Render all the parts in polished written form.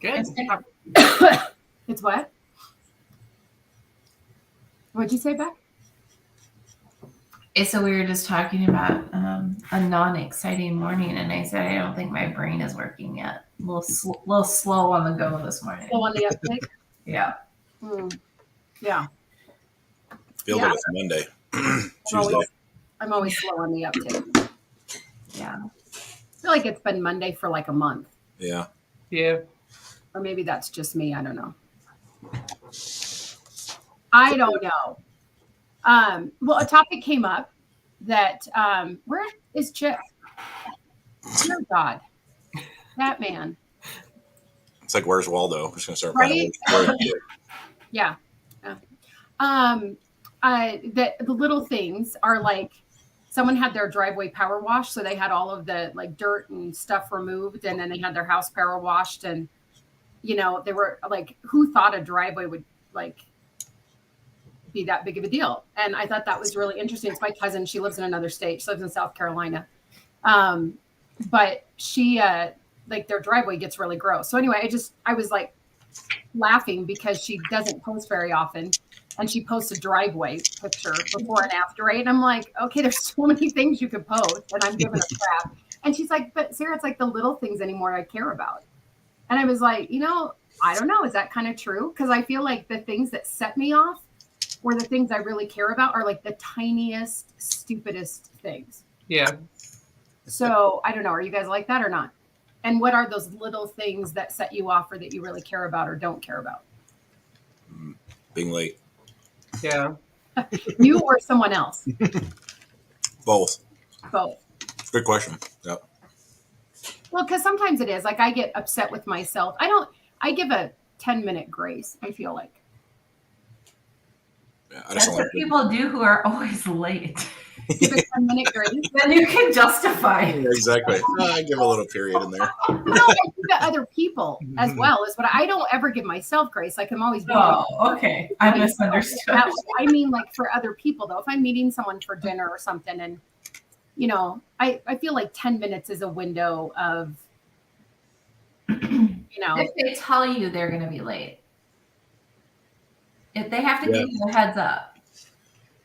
Good. It's what? What'd you say, Beck? So we were just talking about a non-exciting morning, and I said I don't think my brain is working yet. A little slow on the go this morning. Slow on the uptake? Yeah. Yeah. Feel like it's Monday, Tuesday. I'm always slow on the uptake. Yeah. I feel like it's been Monday for like a month. Yeah. Yeah. Or maybe that's just me. I don't know. I don't know. Well, a topic came up that where is Chip? Dear God, that man. It's like, where's Waldo? I'm just gonna start Right? playing. Yeah. The little things are like someone had their driveway power washed, so they had all of the like dirt and stuff removed, and then they had their house power washed, and they were like, who thought a driveway would like be that big of a deal? And I thought that was really interesting. It's my cousin. She lives in another state. She lives in South Carolina. But she, like their driveway gets really gross. So anyway, I was like laughing because she doesn't post very often. And she posts a driveway picture before and after, right? And I'm like, okay, there's so many things you could post, and I'm giving her crap. And she's like, but Sarah, it's like the little things anymore I care about. And I was like, I don't know. Is that kind of true? Because I feel like the things that set me off or the things I really care about are like the tiniest, stupidest things. Yeah. So I don't know. Are you guys like that or not? And what are those little things that set you off or that you really care about or don't care about? Being late. Yeah. You or someone else? Both. Both. Good question. Yep. Well, because sometimes it is. Like I get upset with myself. I give a 10-minute grace, I feel like. Yeah, I just That's don't what like people do who are always late. Give a 10-minute grace. Then you can justify it. it. Exactly. I give a little period in there. No, I do to other people as well. Is what I don't ever give myself grace. Like I'm always being Okay. I misunderstood. I mean, like for other people though, if I'm meeting someone for dinner or something, and I feel like 10 minutes is a window of, If they tell you they're going to be late, if they have to give you a heads up.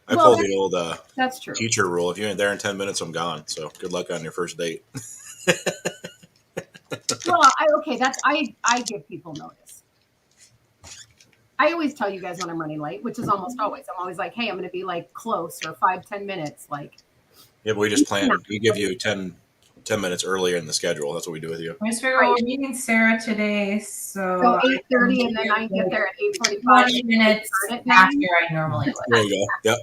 I pulled the old that's true. teacher rule. If you ain't there in 10 minutes, I'm gone. So good luck on your first date. Well, I give people notice. I always tell you guys when I'm running late, which is almost always. I'm always like, hey, I'm going to be like close or 5-10 minutes. Like, Yeah, but we just plan. We give you 10 minutes earlier in the schedule. That's what we do with you. I just figure we're meeting Sarah today, so 8:30, and then I get there at 8:45. 20 minutes after I normally would. There you go. Yep.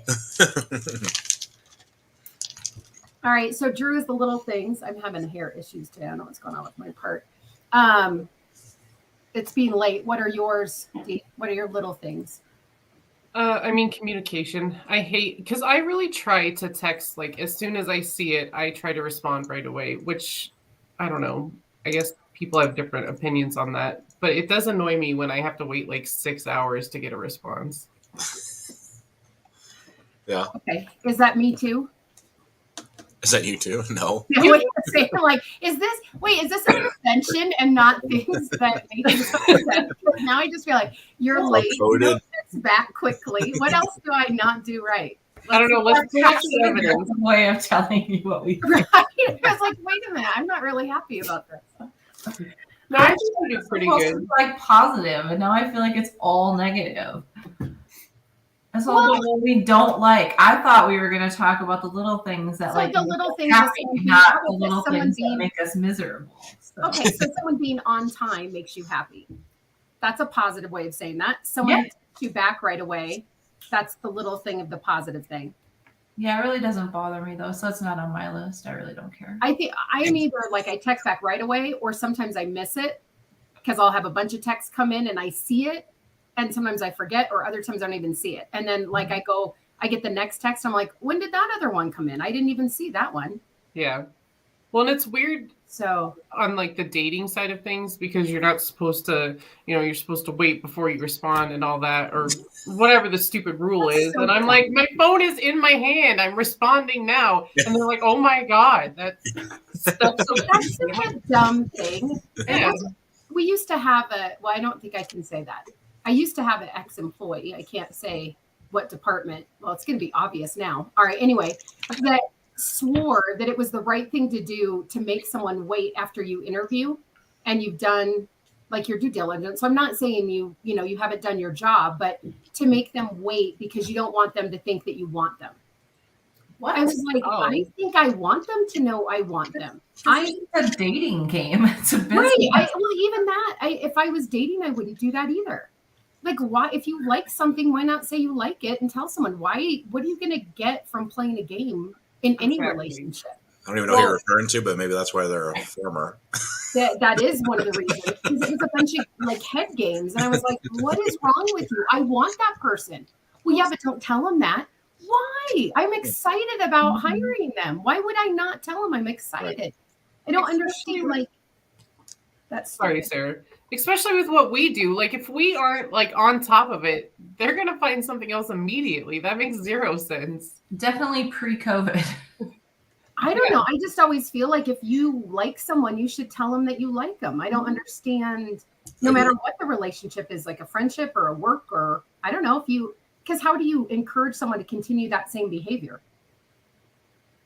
All right, so Drew is the little things. I'm having hair issues today. I don't know what's going on with my part. It's being late. What are yours, Dee? What are your little things? I mean, communication. I hate, because I really try to text, like, as soon as I see it, I try to respond right away, which, I don't know. I guess people have different opinions on that. But it does annoy me when I have to wait, like, 6 hours to get a response. Yeah. Okay. Is that me too? Is that you too? No. Like, is this an intervention and not things that make you so upset? Now I just feel like you're late. It's back quickly. What else do I not do right? I don't know. Let's catch the evidence. Way of telling you what we right. I was like, wait a minute. I'm not really happy about this. No, I just do pretty good. Like positive, and now I feel like it's all negative. That's all what we don't like. I thought we were going to talk about the little things that the little things, happy, not the little things that make us miserable. So. Okay, so someone being on time makes you happy. That's a positive way of saying that. Someone takes you back right away. That's the little thing of the positive thing. Yeah, it really doesn't bother me though, so it's not on my list. I really don't care. I think I'm either like I text back right away, or sometimes I miss it because I'll have a bunch of texts come in and I see it. And sometimes I forget, or other times I don't even see it. And then like I get the next text. I'm like, when did that other one come in? I didn't even see that one. Yeah. Well, and it's weird. So on like the dating side of things, because you're not supposed to, you're supposed to wait before you respond and all that, or whatever the stupid rule is. So and I'm like, my phone is in my hand. I'm responding now. And they're like, oh my God, that's such a dumb thing. Yeah. we used to have well, I don't think I can say that. I used to have an ex-employee. I can't say what department. Well, it's going to be obvious now. All right. Anyway, that swore that it was the right thing to do to make someone wait after you interview and you've done like your due diligence. So I'm not saying you haven't done your job, but to make them wait because you don't want them to think that you want them. What? I was like, Oh. I think I want them to know I want them. It's a dating game. It's a business. Right. Well, even that, if I was dating, I wouldn't do that either. Like, why? If you like something, why not say you like it and tell someone? Why? What are you going to get from playing a game in any Exactly. relationship? I don't even know who you're referring to, but maybe that's why they're a former. That is one of the reasons. Because it was a bunch of like head games, and I was like, "What is wrong with you? I want that person." Well, yeah, but don't tell them that. Why? I'm excited about hiring them. Why would I not tell them I'm excited? I don't understand. Like, that's Sorry, Sarah. Especially with what we do. Like, if we aren't like on top of it, they're gonna find something else immediately. That makes zero sense. Definitely pre-COVID. I don't know. I just always feel like if you like someone, you should tell them that you like them. I don't understand, no matter what the relationship is, like a friendship or a work or I don't know because how do you encourage someone to continue that same behavior?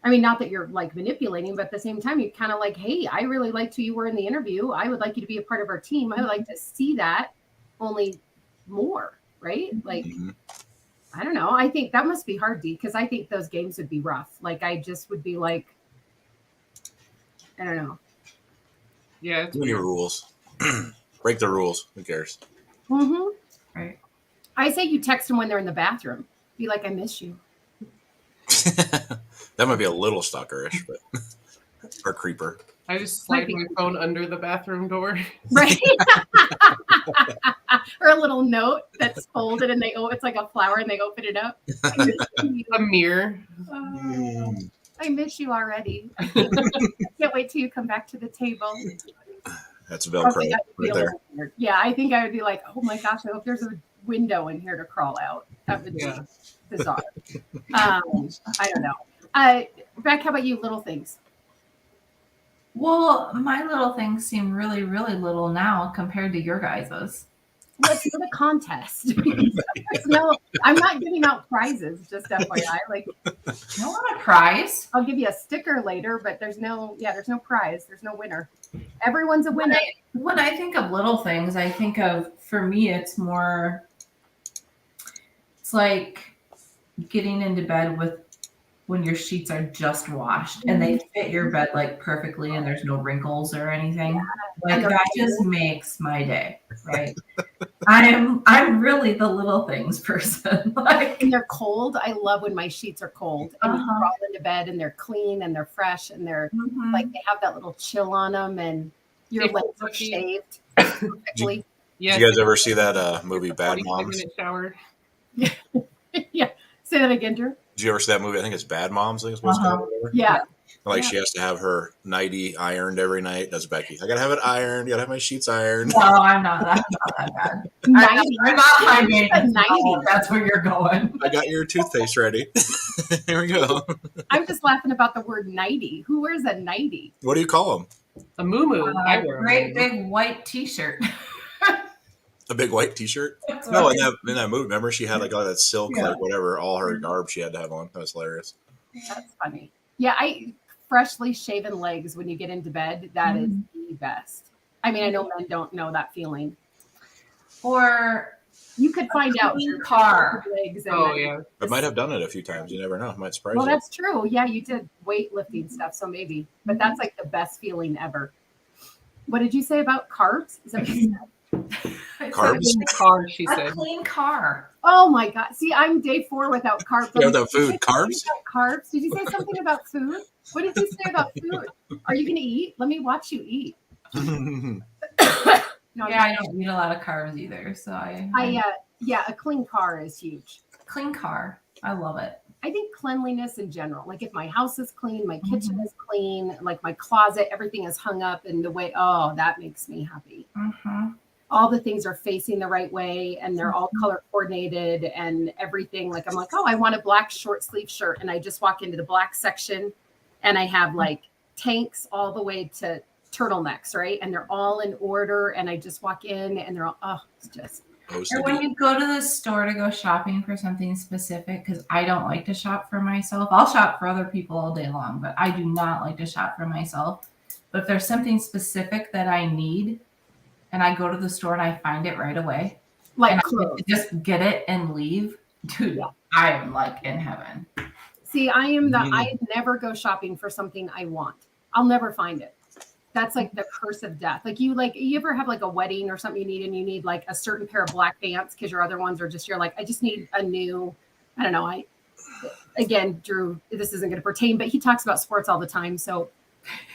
I mean, not that you're like manipulating, but at the same time, you're kind of like, hey, I really liked who you were in the interview. I would like you to be a part of our team. I would like to see that only more, right? Like, I don't know. I think that must be hard, Dee, because I think those games would be rough. Like, I just would be like, I don't know. Yeah, it's Too many weird. rules. Break the rules. Who cares? Mm-hmm. Right. I say you text them when they're in the bathroom. Be like, I miss you. That might be a little stalkerish, but or creeper. I just slide my phone under the bathroom door. Right. Or a little note that's folded and it's like a flower and they open it up. I miss you. A mirror. I miss you already. I can't wait till you come back to the table. That's Okay, Velcro that would be right a there. little weird. Yeah, I think I would be like, oh my gosh, I hope there's a window in here to crawl out. That would be Yeah. bizarre. I don't know. Beck, how about you? Little things. Well, my little things seem really, really little now compared to your guys's. Let's do a contest. I'm not giving out prizes, just FYI. Like, I want a prize. I'll give you a sticker later, but there's no prize. There's no winner. Everyone's a winner. When I think of little things, I think of, for me, it's like getting into bed when your sheets are just washed and they fit your bed like perfectly and there's no wrinkles or anything. Like that just makes my day, right? I'm really the little things person. Like, And they're cold. I love when my sheets are cold and you Uh-huh. crawl into bed and they're clean and they're fresh and they're like they have that little chill on them and your They legs feel are fluffy. shaved perfectly. Yes. Did you guys ever see that movie Bad 45 Moms? minute shower. Yeah. Say that again, Drew. Did you ever see that movie? I think it's Bad Moms. I think it's supposed to Uh-huh. be. Whatever. Yeah. Like Yeah. she has to have her nightie ironed every night. That's Becky. I gotta have it ironed. Gotta have my sheets ironed. no, I'm not. That's not that bad. 90. I'm not high maintenance. 90. No, that's where you're going. I got your toothpaste ready. Here we go. I'm just laughing about the word nighty. Who wears a nighty? What do you call them? A moo I wear a Great moo-moo. big white T-shirt. A big white T-shirt? That's No, what in that movie, remember she had like all that silk, Yeah. like whatever, all her garb she had to have on. That was hilarious. That's funny. Yeah, freshly shaven legs when you get into bed, that is the best. I mean, I know men don't know that feeling. Or You could find out clean your car. legs. And Oh then- yeah. I might have done it a few times. You never know. It might surprise Well, you. that's true. Yeah, you did weightlifting stuff, so maybe. But that's like the best feeling ever. What did you say about carbs? Is that what you said? Carbs? In the car, she A said. clean car. Oh my God. See, I'm day 4 without carbs. Yeah, without Did you food. say Carbs? something about Carbs? Did you say something about food? What did you say about food? Are you going to eat? Let me watch you eat. No, Yeah, I don't eat a lot of carbs either. So yeah, a clean car is huge. clean car. I love it. I think cleanliness in general, like if my house is clean, my kitchen is clean, like my closet, everything is hung up in the way, that makes me happy. Mm-hmm. All the things are facing the right way and they're all color coordinated and everything. Like I'm like, oh, I want a black short sleeve shirt. And I just walk into the black section and I have like tanks all the way to turtlenecks, right? And they're all in order. And I just walk in and they're all, oh, it's just, Or when you go to the store to go shopping for something specific, because I don't like to shop for myself. I'll shop for other people all day long, but I do not like to shop for myself. But if there's something specific that I need and I go to the store and I find it right away, like and I clothes. just get it and leave, dude, Yeah. I am like in heaven. See, I never go shopping for something I want. I'll never find it. That's like the curse of death. Like you ever have like a wedding or something you need and you need like a certain pair of black pants because your other ones are just, you're like, I just need a new, I don't know. Again, Drew, this isn't going to pertain, but he talks about sports all the time. So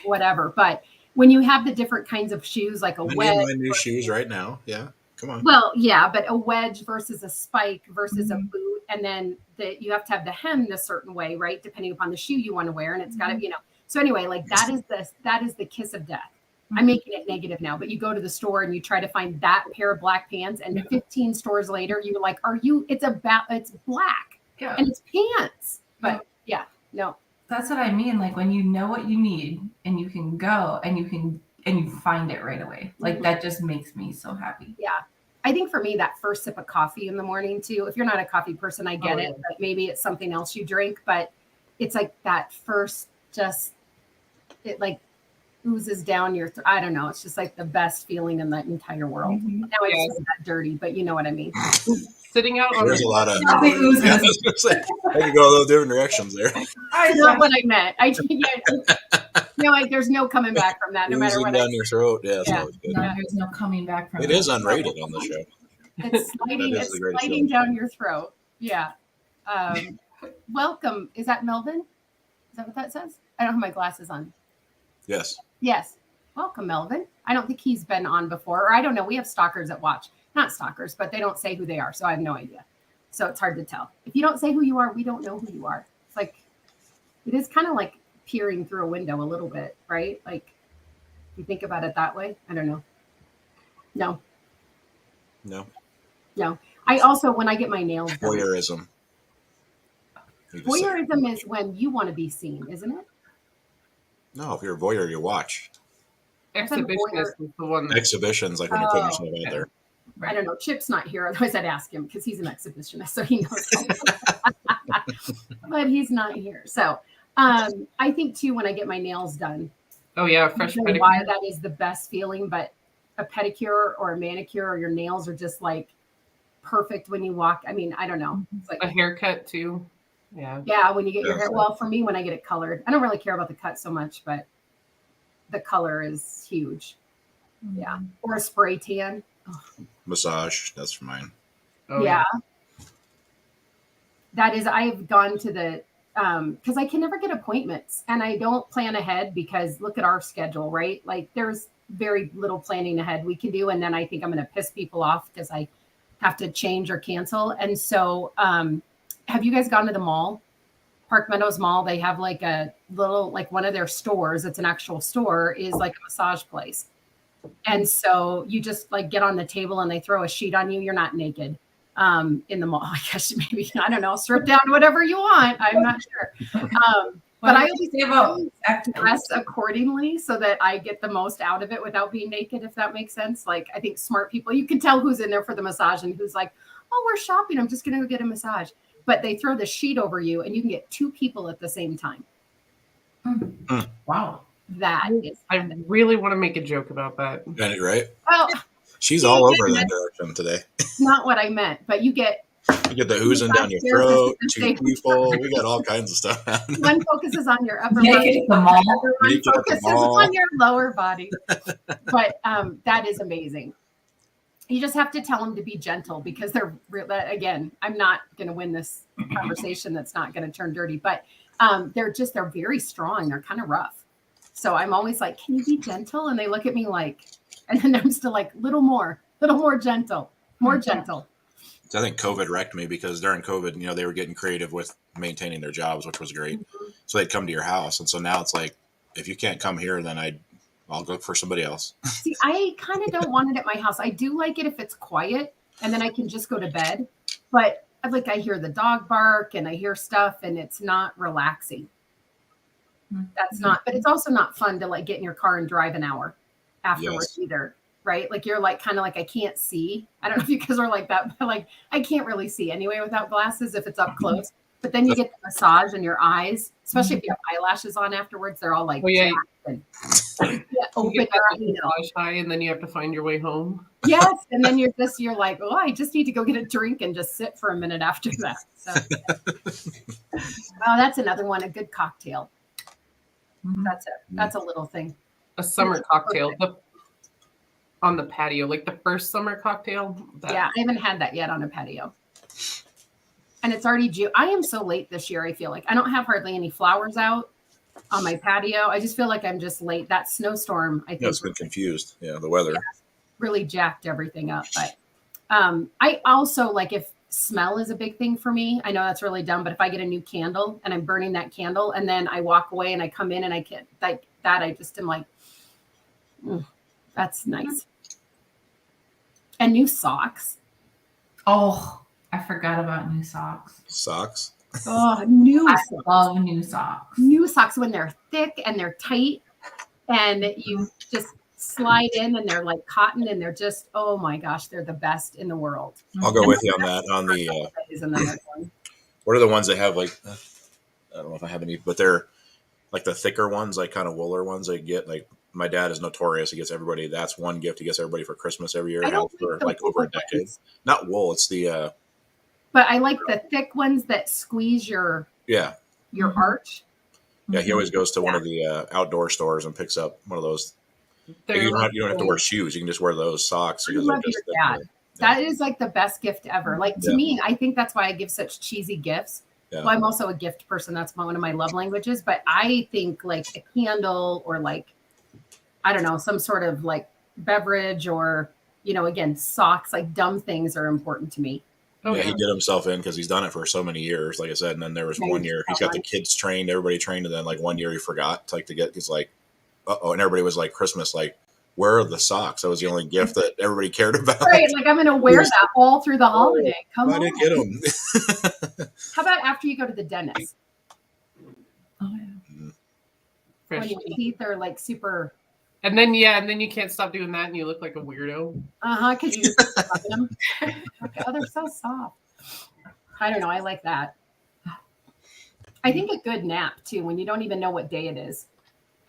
whatever. But when you have the different kinds of shoes, like a I need wedge. my new shoes right now. Yeah. Come on. Well, yeah, but a wedge versus a spike versus a boot. And then you have to have the hem a certain way, right? Depending upon the shoe you want to wear. And it's got to, so anyway, like that is the kiss of death. I'm making it negative now, but you go to the store and you try to find that pair of black pants, and 15 stores later, you're like, it's black and it's pants. But yeah, no. That's what I mean. Like when you know what you need and you can go and you find it right away. Like that just makes me so happy. Yeah. I think for me, that first sip of coffee in the morning too, if you're not a coffee person, I get it, but maybe it's something else you drink, but it's like that first, just, it like oozes down your, I don't know. It's just like the best feeling in the entire world. Now I just said that dirty, but you know what I mean? Sitting out on There's a lot of. Coffee oozes. Yeah, I was gonna say, I could go those different directions there. That's not what I meant. Like there's no coming back from that, no matter Oozing what. down your throat. Yeah, that's always good. No, there's no coming back from It is unrated on the show. It's sliding, That is the greatest sliding feeling. down your throat. Yeah. Welcome. Is that Melvin? Is that what that says? I don't have my glasses on. Yes. Yes. Welcome, Melvin. I don't think he's been on before, or I don't know. We have stalkers that watch. Not stalkers, but they don't say who they are, so I have no idea. So it's hard to tell. If you don't say who you are, we don't know who you are. It's like, it is kind of like peering through a window a little bit, right? Like, you think about it that way. I don't know. No. I also, when I get my nails done, Voyeurism. You just say- voyeurism is when you want to be seen, isn't it? No, if you're a voyeur, you watch. Exhibitionist is the one that Exhibitions, like when you're putting yourself out there. I don't know. Chip's not here. Otherwise, I'd ask him because he's an exhibitionist, so he knows. But he's not here. So I think, too, when I get my nails done, oh yeah, I fresh don't know why pedicure. that is the best feeling, but a pedicure or a manicure or your nails are just like perfect when you walk. I mean, I don't know. It's like, A haircut too. Yeah. yeah, when you get your Yeah, hair. so- Well, for me, when I get it colored, I don't really care about the cut so much, but the color is huge. Yeah. Or a spray tan. Massage. That's for mine. Oh, Yeah. That is, I've gone to the, because I can never get appointments and I don't plan ahead because look at our schedule, right? Like there's very little planning ahead we can do. And then I think I'm going to piss people off because I have to change or cancel. And so, have you guys gone to the mall? Park Meadows Mall? They have like a little, like one of their stores, it's an actual store, is like a massage place. And so you just like get on the table and they throw a sheet on you. You're not naked in the mall. I guess maybe, I don't know, strip down whatever you want. I'm not sure. But I always say about dress accordingly so that I get the most out of it without being naked, if that makes sense. Like I think smart people, you can tell who's in there for the massage and who's like, oh, we're shopping. I'm just going to go get a massage. But they throw the sheet over you and you can get two people at the same time. Wow. That is, I really want to make a joke about that. Right? well, She's all over that direction today. it's not what I meant, but you get You get the oozing down your throat, two people. We got all kinds of stuff happening. one focuses on your upper Naked body, at the mall. the other one Naked at the focuses mall. on your lower body. But that is amazing. You just have to tell them to be gentle because again, I'm not going to win this conversation that's not going to turn dirty, but they're very strong. They're kind of rough. So I'm always like, can you be gentle? And they look at me like, and then I'm still like, little more gentle, more gentle. I think COVID wrecked me because during COVID, they were getting creative with maintaining their jobs, which was great. So they'd come to your house. And so now it's like, if you can't come here, then I'll go for somebody else. See, I kind of don't want it at my house. I do like it if it's quiet and then I can just go to bed. But I hear the dog bark and I hear stuff and it's not relaxing. That's not, but it's also not fun to like get in your car and drive an hour afterwards either. Right. Like you're like kind of like, I can't see. I don't know if you guys are like that, but like I can't really see anyway without glasses if it's up close. But then you get the massage in your eyes, especially if you have eyelashes on afterwards. They're all like, Oh, yeah. and, You open get your that eyes. massage high, and then you have to find your way home. Yes. And then you're like, oh, I just need to go get a drink and just sit for a minute after that. So, oh, that's another one, a good cocktail. That's it. That's a little thing. A summer cocktail on the patio, like the first summer cocktail. Yeah, I haven't had that yet on a patio. And it's already June. I am so late this year, I feel like. I don't have hardly any flowers out on my patio. I just feel like I'm just late. That snowstorm, I think, Yeah, it's been confused. Yeah, the weather. really jacked everything up. But I also like if smell is a big thing for me. I know that's really dumb, but if I get a new candle and I'm burning that candle and then I walk away and I come in and I can't like that, I just am like, that's nice. And new socks. Oh, I forgot about new socks. Socks. Oh, new I socks. love new socks. New socks when they're thick and they're tight and you just slide in and they're like cotton and they're just, oh my gosh, they're the best in the world. I'll go with you on that. On the Is another one. what are the ones that have like I don't know if I have any, but they're like the thicker ones, like kind of wooler ones. They get like my dad is notorious. He gets everybody. That's one gift he gets everybody for Christmas every year. I don't For like the like over a wool decade. ones, Not wool. It's the but I like the thick ones that squeeze your yeah. arch. Yeah, he always goes to one of the outdoor stores and picks up one of those. Like, you don't have to wear shoes. You can just wear those socks. I Because love they're just your dad. That is like the best gift ever. Like to Yeah. me, I think that's why I give such cheesy gifts. Yeah. Well, I'm also a gift person. That's one of my love languages. But I think like a candle or like, I don't know, some sort of like beverage or, again, socks, like dumb things are important to me. Oh, yeah, yeah. he did himself in because he's done it for so many years, like I said. And then there was Yeah, one he's year he's got the kids trained, everybody trained, and then like one year he forgot to get. He's like, oh, and everybody was like, Christmas, like, where are the socks? That was the only gift that everybody cared about. Right. Like I'm going to wear that all through the holiday. Come I on. didn't get them. How about after you go to the dentist Oh, yeah. when Fresh your teeth. teeth are like super, And then you can't stop doing that, and you look like a weirdo. because you just rub them. Okay, oh, they're so soft. I don't know. I like that. I think a good nap too, when you don't even know what day it is.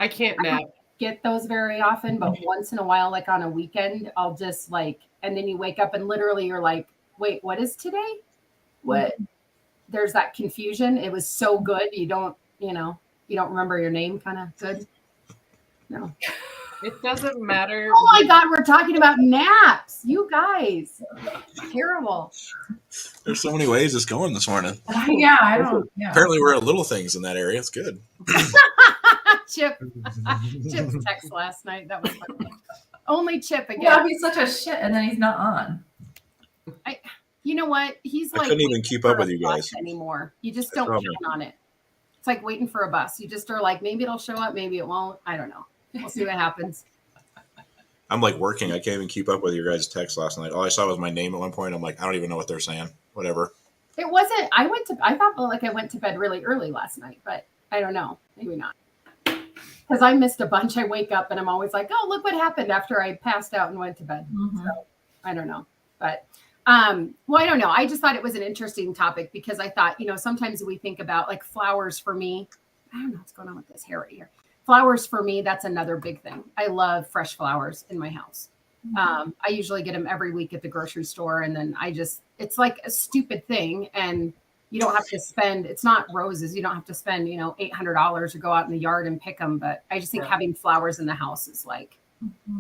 I can't nap. Get those very often, but once in a while, like on a weekend, I'll just like, and then you wake up and literally you're like, wait, what is today? What? There's that confusion. It was so good. You don't remember your name kind of good. No. It doesn't matter. Oh my God, we're talking about naps. You guys. Terrible. There's so many ways it's going this morning. Yeah, I don't. Yeah. Apparently, we're at little things in that area. It's good. Chip's text last night. That was funny. Only Chip again. Yeah, he's such a shit, and then he's not on. You know what? He's I like couldn't even keep up with you bus guys. anymore. You just That's don't probably- count on it. It's like waiting for a bus. You just are like, maybe it'll show up, maybe it won't. I don't know. We'll see what happens. I'm like working. I can't even keep up with your guys' text last night. All I saw was my name at one point. I'm like, I don't even know what they're saying. Whatever. It wasn't. I thought like I went to bed really early last night, but I don't know. Maybe not. Because I missed a bunch. I wake up and I'm always like, oh, look what happened after I passed out and went to bed. Mhm. So I don't know. But well, I don't know. I just thought it was an interesting topic because I thought, sometimes we think about like flowers for me. I don't know what's going on with this hair right here. Flowers for me, that's another big thing. I love fresh flowers in my house. I usually get them every week at the grocery store. And then it's like a stupid thing. And you don't have to spend, it's not roses. You don't have to spend, $800 or go out in the yard and pick them. But I just think Right. having flowers in the house is like,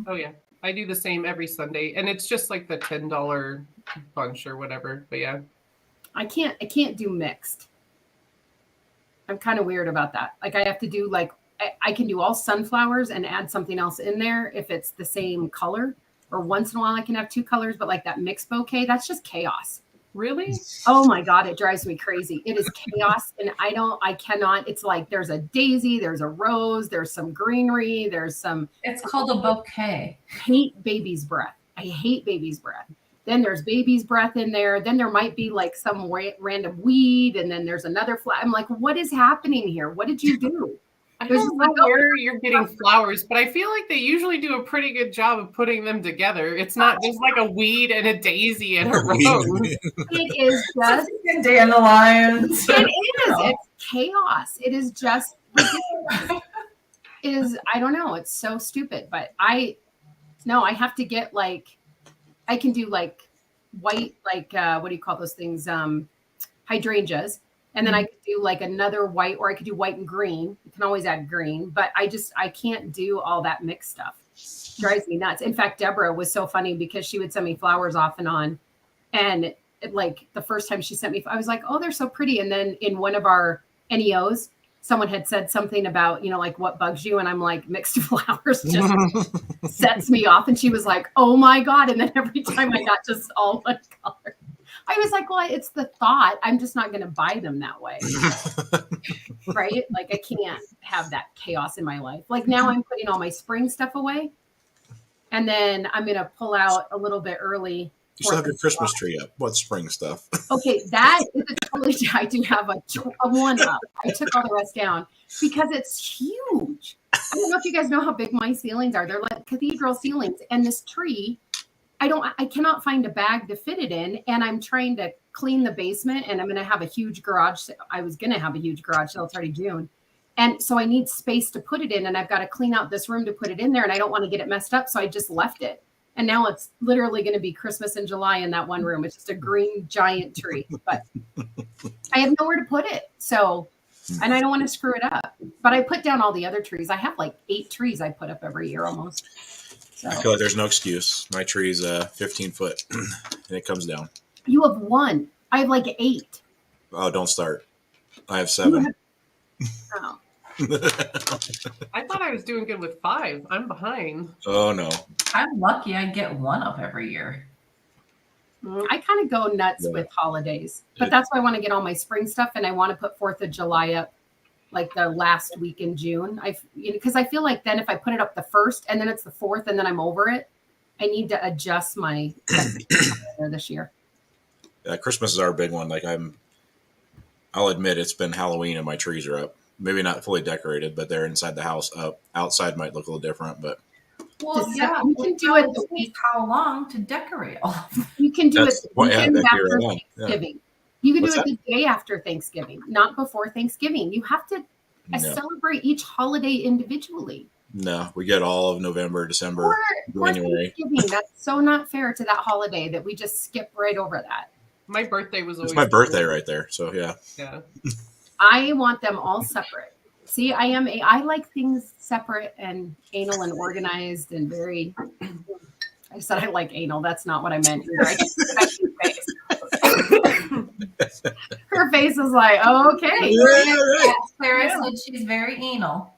Oh yeah, I do the same every Sunday, and it's just like the $10 bunch or whatever. But yeah, I can't do mixed. I'm kind of weird about that. Like I have to do like, I can do all sunflowers and add something else in there if it's the same color, or once in a while I can have two colors, but like that mixed bouquet, that's just chaos. really, Oh my God, it drives me crazy. It is chaos. And I cannot, it's like there's a daisy, there's a rose, there's some greenery, there's some It's called a bouquet. hate baby's breath. I hate baby's breath. Then there's baby's breath in there. Then there might be like some random weed. And then there's another flower. I'm like, what is happening here? What did you do? I It was don't just know like, oh, where you're getting flowers, but I feel like they usually do a pretty good job of putting them together. It's not just like a weed and a daisy and a rose. it is just Dandelions. it is. It's chaos. It is just ridiculous. It is, I don't know, it's so stupid. But I have to get like, I can do like white, like what do you call those things? Hydrangeas. And then I could do like another white, or I could do white and green. You can always add green, but I can't do all that mixed stuff. Drives me nuts. In fact, Deborah was so funny because she would send me flowers off and on. And like the first time she sent me, I was like, oh, they're so pretty. And then in one of our NEOs, someone had said something about, like what bugs you. And I'm like, mixed flowers just sets me off. And she was like, oh my God. And then every time I got just all one color. I was like, well, it's the thought. I'm just not going to buy them that way. Right? Like I can't have that chaos in my life. Like now I'm putting all my spring stuff away. And then I'm going to pull out a little bit early. You still have your Christmas tree up. What spring stuff? Okay, that is a totally. I do have a one up. I took all the rest down because it's huge. I don't know if you guys know how big my ceilings are. They're like cathedral ceilings, and this tree, I cannot find a bag to fit it in, and I'm trying to clean the basement, and I'm going to have a huge garage. I was going to have a huge garage sale. It's already June. And so I need space to put it in, and I've got to clean out this room to put it in there, and I don't want to get it messed up. So I just left it. And now it's literally going to be Christmas in July in that one room. It's just a green giant tree, but I have nowhere to put it. So, and I don't want to screw it up, but I put down all the other trees. I have like 8 trees I put up every year almost. So I feel like there's no excuse. My tree's 15 foot and it comes down. you have 1. I have like 8. Oh, don't start. I have 7. Oh. I thought I was doing good with 5. I'm behind. Oh, no. I'm lucky I get one up every year. I kind of go nuts with holidays, but that's why I want to get all my spring stuff, and I want to put 4th of July up like the last week in June. Because I feel like then if I put it up the 1st and then it's the 4th and then I'm over it, I need to adjust my this year. Christmas is our big one. Like I'll admit it's been Halloween and my trees are up. Maybe not fully decorated, but they're inside the house up. Outside might look a little different, but Well, yeah, we you can do it the week. How long to decorate all of them? You can do That's it the what- yeah, weekend that'd be after right on. Yeah. Thanksgiving. You can What's do it the day after Thanksgiving, not before Thanksgiving. You have to no, celebrate each holiday individually. no, we get all of November, December, Or January. Thanksgiving. That's so not fair to that holiday that we just skip right over that. My birthday was always It's my birthday right there. So yeah. Yeah. I want them all separate. See, I like things separate and anal and organized and very. I said I like anal. That's not what I meant either. I just her face is like, oh, okay. Yeah, right. Clara said she's very anal.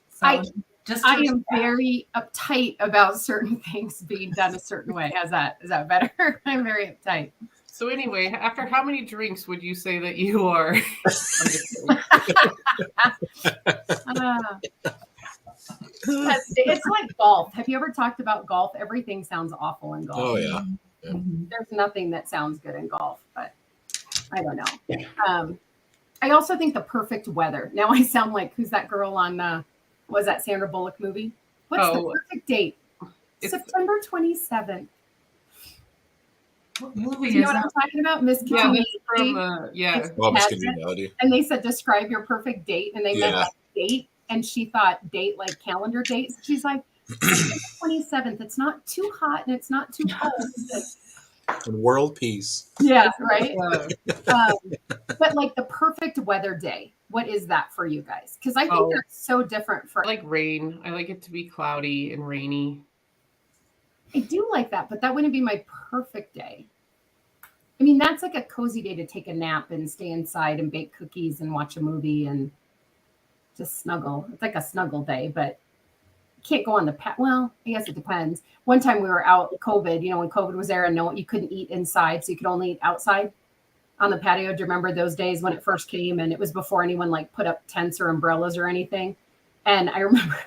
So I am respect. very uptight about certain things being done a certain way. Is that better? I'm very uptight. So anyway, after how many drinks would you say that you are? It's like golf. Have you ever talked about golf? Everything sounds awful in golf. Oh yeah. There's nothing that sounds good in golf, but I don't know. I also think the perfect weather. Now I sound like who's that girl on was that Sandra Bullock movie? What's the perfect date? September 27th. What movie Do you know is what that? I'm talking about? Miss Yeah, Congeniality. that's from yeah. Well, miscongeniality. And they said describe your perfect date, and they meant Yeah. like date, and she thought date like calendar dates. She's like 27th. It's not too hot and it's not too cold. And world peace. Yeah, right. Uh, But like the perfect weather day. What is that for you guys? Because I think Oh. that's so different for. I like rain. I like it to be cloudy and rainy. I do like that, but that wouldn't be my perfect day. I mean, that's like a cozy day to take a nap and stay inside and bake cookies and watch a movie and just snuggle. It's like a snuggle day, but you can't go on the well, I guess it depends. One time we were out COVID, when COVID was there and you couldn't eat inside, so you could only eat outside on the patio. Do you remember those days when it first came? And it was before anyone like put up tents or umbrellas or anything. And I remember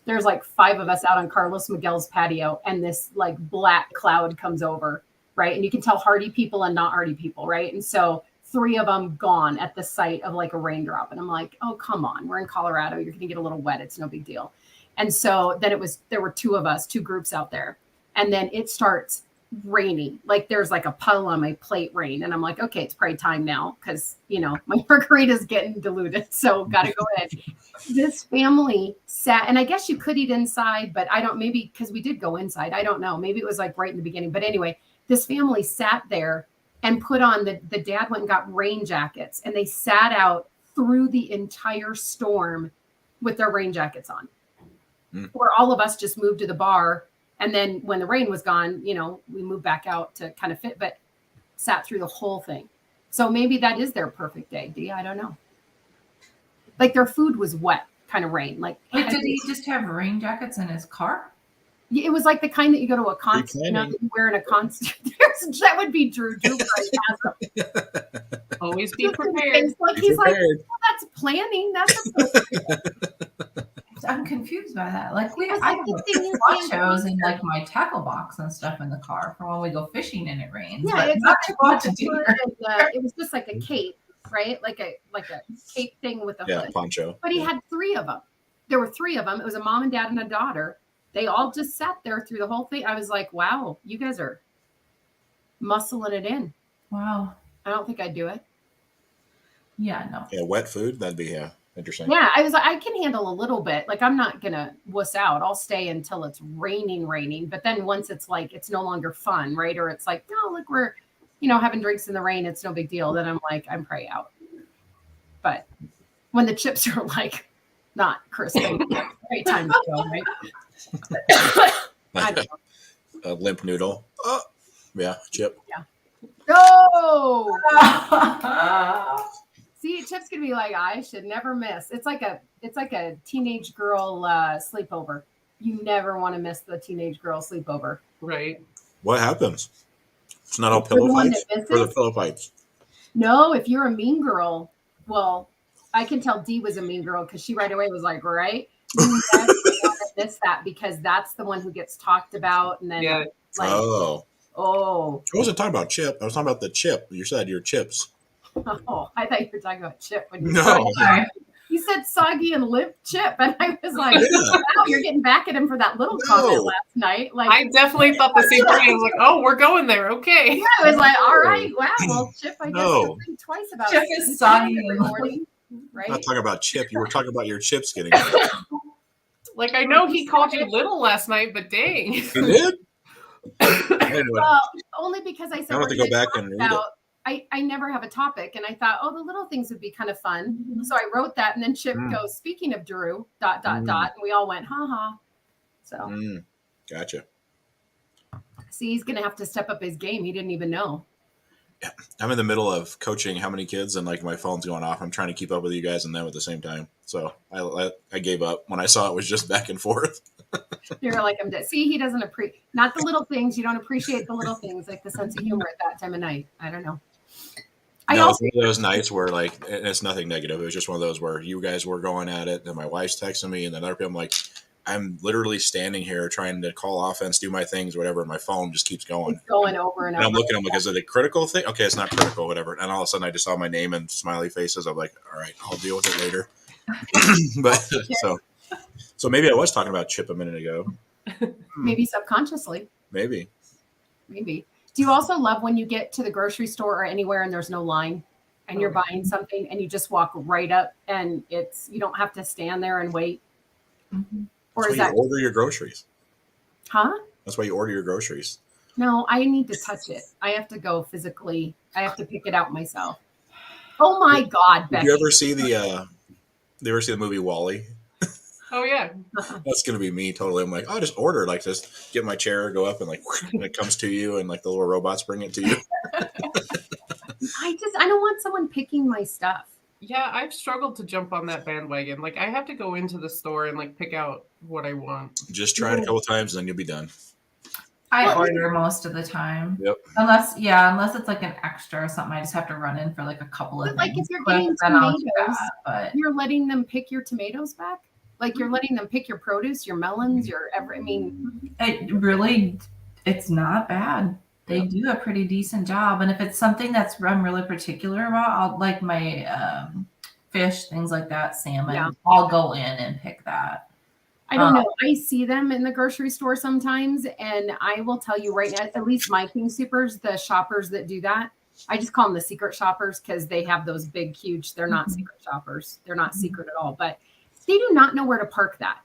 there's like 5 of us out on Carlos Miguel's patio, and this like black cloud comes over, right? And you can tell hardy people and not hardy people, right? And so 3 of them gone at the sight of like a raindrop. And I'm like, oh, come on. We're in Colorado. You're going to get a little wet. It's no big deal. And so then there were 2 of us, 2 groups out there. And then it starts raining. Like there's like a puddle on my plate rain. And I'm like, okay, it's probably time now. Cause my margarita's getting diluted. So gotta go ahead. This family sat, and I guess you could eat inside, but maybe because we did go inside. I don't know. Maybe it was like right in the beginning. But anyway, this family sat there and put on the dad went and got rain jackets, and they sat out through the entire storm with their rain jackets on. Where all of us just moved to the bar. And then when the rain was gone, we moved back out to kind of fit, but sat through the whole thing. So maybe that is their perfect day, Dee. I don't know. Like their food was wet, kind of rain. Like, did he just have rain jackets in his car? It was like the kind that you go to a concert, that you wear in a concert. That would be Drew. Drew has them. Always be prepared. Like he's like, well, that's planning. That's I'm confused by that. Like I have ponchos and like my tackle box and stuff in the car for when we go fishing and it rains. Yeah, but not to go out to dinner. It was just like a cape, right? Like a cape thing with a hood. Poncho. But he had 3 of them. There were 3 of them. It was a mom and dad and a daughter. They all just sat there through the whole thing. I was like, wow, you guys are muscling it in. Wow. I don't think I'd do it. Yeah, no. Yeah, wet food, that'd be interesting. Yeah, I was like, I can handle a little bit. Like, I'm not gonna wuss out. I'll stay until it's raining. But then once it's like it's no longer fun, right? Or it's like, no, look, we're having drinks in the rain. It's no big deal. Then I'm like, I'm probably out. But when the chips are like not crisp, great time to go, right? I don't know. A limp noodle. Oh, yeah, chip. Yeah. No. See, Chip's gonna be like, I should never miss. It's like a teenage girl sleepover. You never want to miss the teenage girl sleepover. Right. What happens? It's not all pillow fights or the pillow fights. No, if you're a mean girl, well, I can tell Dee was a mean girl because she right away was like, right, you never want to miss that because that's the one who gets talked about, and then like, oh, I wasn't talking about chip. I was talking about the chip. You said your chips. Oh, I thought you were talking about chip when you No. You said soggy and limp chip, and I was like, wow, you're getting back at him for that little comment last night. Like, I definitely thought the same thing. I was like, oh, we're going there. Okay. Yeah, I was like, all right, wow, well, Chip, I guess you're thinking twice about Chip it. is soggy every morning, right? I'm not talking about chip. You were talking about your chips getting. Like, I know he called you little last night, but dang. He did? Well, only because I said I have to go back and read it. I never have a topic, and I thought, oh, the little things would be kind of fun. So I wrote that, and then Chip goes, speaking of Drew, ... And we all went, ha ha. So Gotcha. see, he's gonna have to step up his game. He didn't even know. Yeah, I'm in the middle of coaching how many kids, and like my phone's going off. I'm trying to keep up with you guys and them at the same time. So I gave up when I saw it was just back and forth. You're like, I'm dead. See, he doesn't appreciate not the little things. You don't appreciate the little things, like the sense of humor at that time of night. I don't know. It's one of those nights where like, and it's nothing negative. It was just one of those where you guys were going at it, and my wife's texting me, and then other people. I'm like, I'm literally standing here trying to call offense, do my things, whatever. And my phone just keeps going. It's going over and over. And I'm looking, I'm like, is it a critical thing? Okay, it's not critical, whatever. And all of a sudden I just saw my name and smiley faces. I'm like, all right, I'll deal with it later. But so maybe I was talking about Chip a minute ago. Maybe subconsciously. Maybe. Do you also love when you get to the grocery store or anywhere and there's no line and you're buying something and you just walk right up and you don't have to stand there and wait? Mm-hmm. Or That's is why that you order your groceries? Huh? That's why you order your groceries. No, I need to touch it. I have to go physically. I have to pick it out myself. Oh my God, Becky. Did you ever see the movie WALL-E? Oh, yeah. That's going to be me totally. I'm like, I'll just order like this, get my chair, go up and like, and it comes to you and like the little robots bring it to you. I don't want someone picking my stuff. Yeah, I've struggled to jump on that bandwagon. Like, I have to go into the store and like pick out what I want. Just try it a couple times and then you'll be done. I order most of the time. Yep. Unless it's like an extra or something, I just have to run in for like a couple of But like things if you're quick, getting then I'll do tomatoes, that, but you're letting them pick your tomatoes back? Like you're letting them pick your produce, your melons, it's it's not bad. They do a pretty decent job. And if it's something that's I'm really particular about, I'll like my fish, things like that, salmon. Yeah. I'll go in and pick that. I don't know. I see them in the grocery store sometimes, and I will tell you right now, at least my King Supers, the shoppers that do that, I just call them the secret shoppers because they have those big, huge. They're not secret shoppers. They're not secret at all, but they do not know where to park that.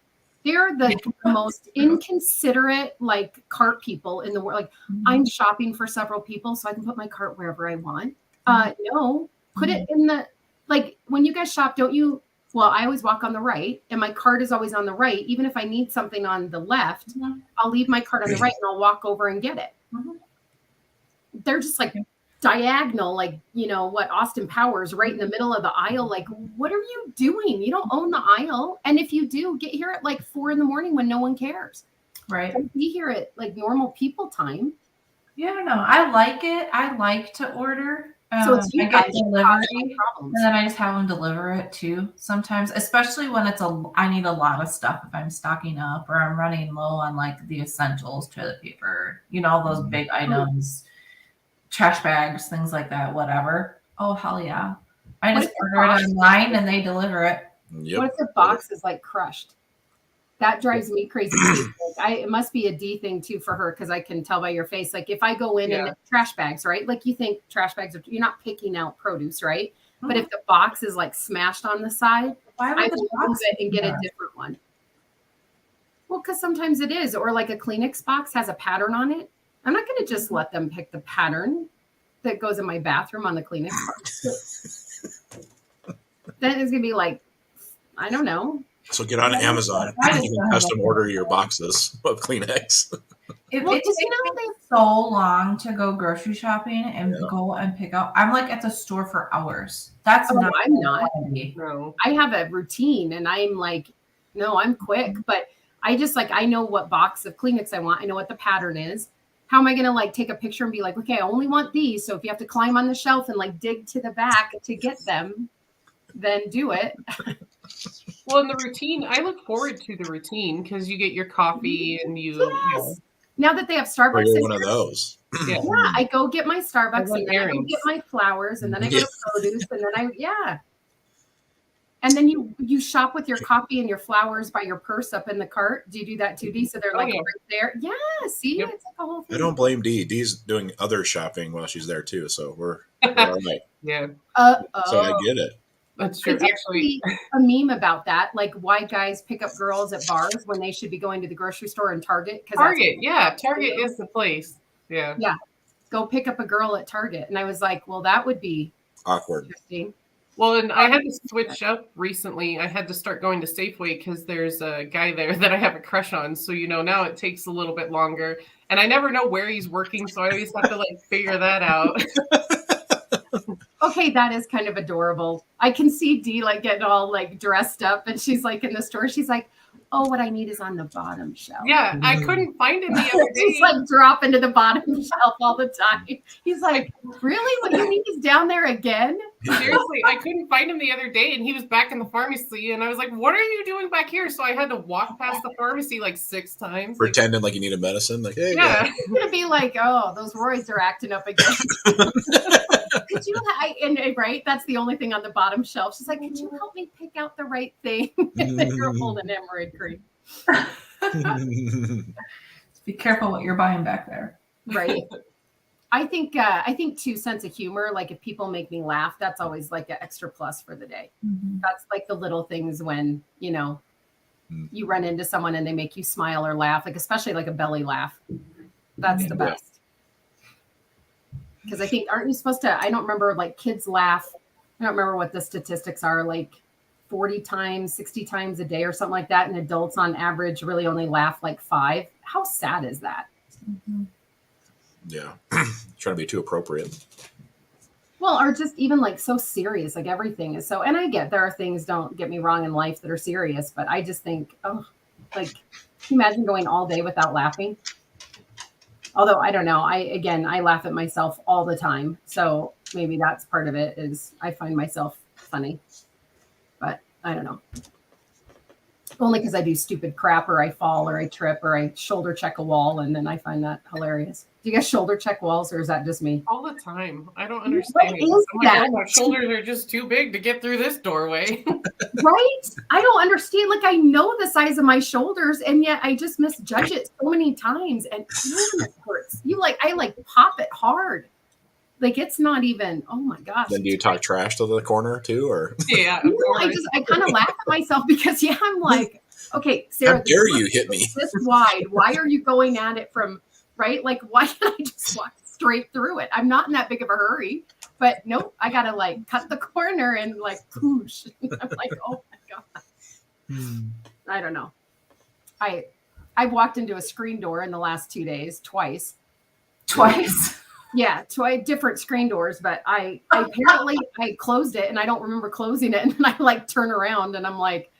They're the most inconsiderate, like cart people in the world. Like I'm shopping for several people, so I can put my cart wherever I want. No, put it in the like when you guys shop. Don't you? Well, I always walk on the right, and my cart is always on the right. Even if I need something on the left, I'll leave my cart on the right, and I'll walk over and get it. They're just like diagonal, like, you know, what Austin Powers right in the middle of the aisle. Like, what are you doing? You don't own the aisle. And if you do, get here at like 4 a.m. when no one cares. Right. Don't be here at like normal people time. Yeah, I don't know. I like it. I like to order. So it's you I get guys delivery, problems. and then I just have them deliver it too. Sometimes, especially when I need a lot of stuff. If I'm stocking up or I'm running low on like the essentials, toilet paper, you know, all those big items, trash bags, things like that, whatever. Oh, hell yeah. I What just if the order box- it online and they deliver it. Yep. What if the box is like crushed? That drives me crazy too. Like, it must be a D thing too for her because I can tell by your face. Like if I go in and trash bags, right? Like you think trash bags are, you're not picking out produce, right? But if the box is like smashed on the side, Why I would the will move box it and get be a there? different one. Well, because sometimes it is, or like a Kleenex box has a pattern on it. I'm not going to just let them pick the pattern that goes in my bathroom on the Kleenex box. Then it's going to be like, I don't know. So get on Amazon. You can custom order your boxes of Kleenex. It Well, takes because you know me so long to go grocery shopping and go and pick out. I'm like at the store for hours. That's not. I'm not. No. I have a routine, and I'm like, no, I'm quick, but I just like I know what box of Kleenex I want. I know what the pattern is. How am I going to like take a picture and be like, okay, I only want these. So if you have to climb on the shelf and like dig to the back to get them, then do it. Well, in the routine, I look forward to the routine because you get your coffee and you. Yes. Now that they have Starbucks, Or you're in one of here, those. Yeah. yeah, I go get my Starbucks I and run then I go errands. get my flowers and then I go to produce and then and then you shop with your coffee and your flowers by your purse up in the cart. Do you do that too, Dee? So they're like right there. Yeah, see, it's like a whole thing. I don't blame Dee. Dee's doing other shopping while she's there too, so we're all right. Yeah, So I get it. that's I true. did Actually, see a meme about that, like why guys pick up girls at bars when they should be going to the grocery store and Target. Target is the place. Yeah. Go pick up a girl at Target, and I was like, well, that would be Awkward. interesting. Well, and I had to switch up recently. I had to start going to Safeway because there's a guy there that I have a crush on. So, you know, now it takes a little bit longer. And I never know where he's working, so I always have to like figure that out. Okay, that is kind of adorable. I can see Dee like getting all like dressed up, and she's like in the store. She's like, "Oh, what I need is on the bottom shelf." Yeah, I couldn't find him the other day. She's like dropping to the bottom shelf all the time. He's like, "Really? What you need is down there again?" Seriously, I couldn't find him the other day, and he was back in the pharmacy, and I was like, "What are you doing back here?" So I had to walk past the pharmacy like 6 times. Pretending like you need a medicine. Like, hey, Yeah. It's gonna be like, "Oh, those roids are acting up again." Could you? Right? That's the only thing on the bottom shelf. She's like, "Could you help me pick out the right thing?" And then you're holding hemorrhoid cream. Be careful what you're buying back there. Right. I think too, sense of humor. Like if people make me laugh, that's always like an extra plus for the day. That's like the little things when, you know, you run into someone and they make you smile or laugh, like especially like a belly laugh. That's the best. Because I think, aren't you supposed to, I don't remember, like kids laugh. I don't remember what the statistics are, like 40 times, 60 times a day or something like that. And adults on average really only laugh like 5. How sad is that? Yeah. Trying to be too appropriate. Well, or just even like so serious, like everything is so, and I get there are things, don't get me wrong, in life that are serious, but I just think, oh, like, can you imagine going all day without laughing? Although I don't know, I laugh at myself all the time. So maybe that's part of it is I find myself funny, but I don't know. Only because I do stupid crap or I fall or I trip or I shoulder check a wall, and then I find that hilarious. Do you guys shoulder check walls, or is that just me? All the time. I don't What understand. is I'm like, that? oh, my shoulders are just too big to get through this doorway. Right? I don't understand. Like, I know the size of my shoulders, and yet I just misjudge it so many times, and it hurts. I like pop it hard. Like, it's not even. Oh my gosh! Then do you talk trash to the corner too, or Yeah. No, I kind of laugh at myself because I'm like, okay, Sarah, how dare you hit me? this wide. Why are you going at it from right? Like, why can't I just walk straight through it? I'm not in that big of a hurry, but nope, I gotta like cut the corner and like poosh. I'm like, oh my god. I don't know. I walked into a screen door in the last 2 days, twice. Yeah, different screen doors, but I apparently I closed it and I don't remember closing it, and then I like turn around and I'm like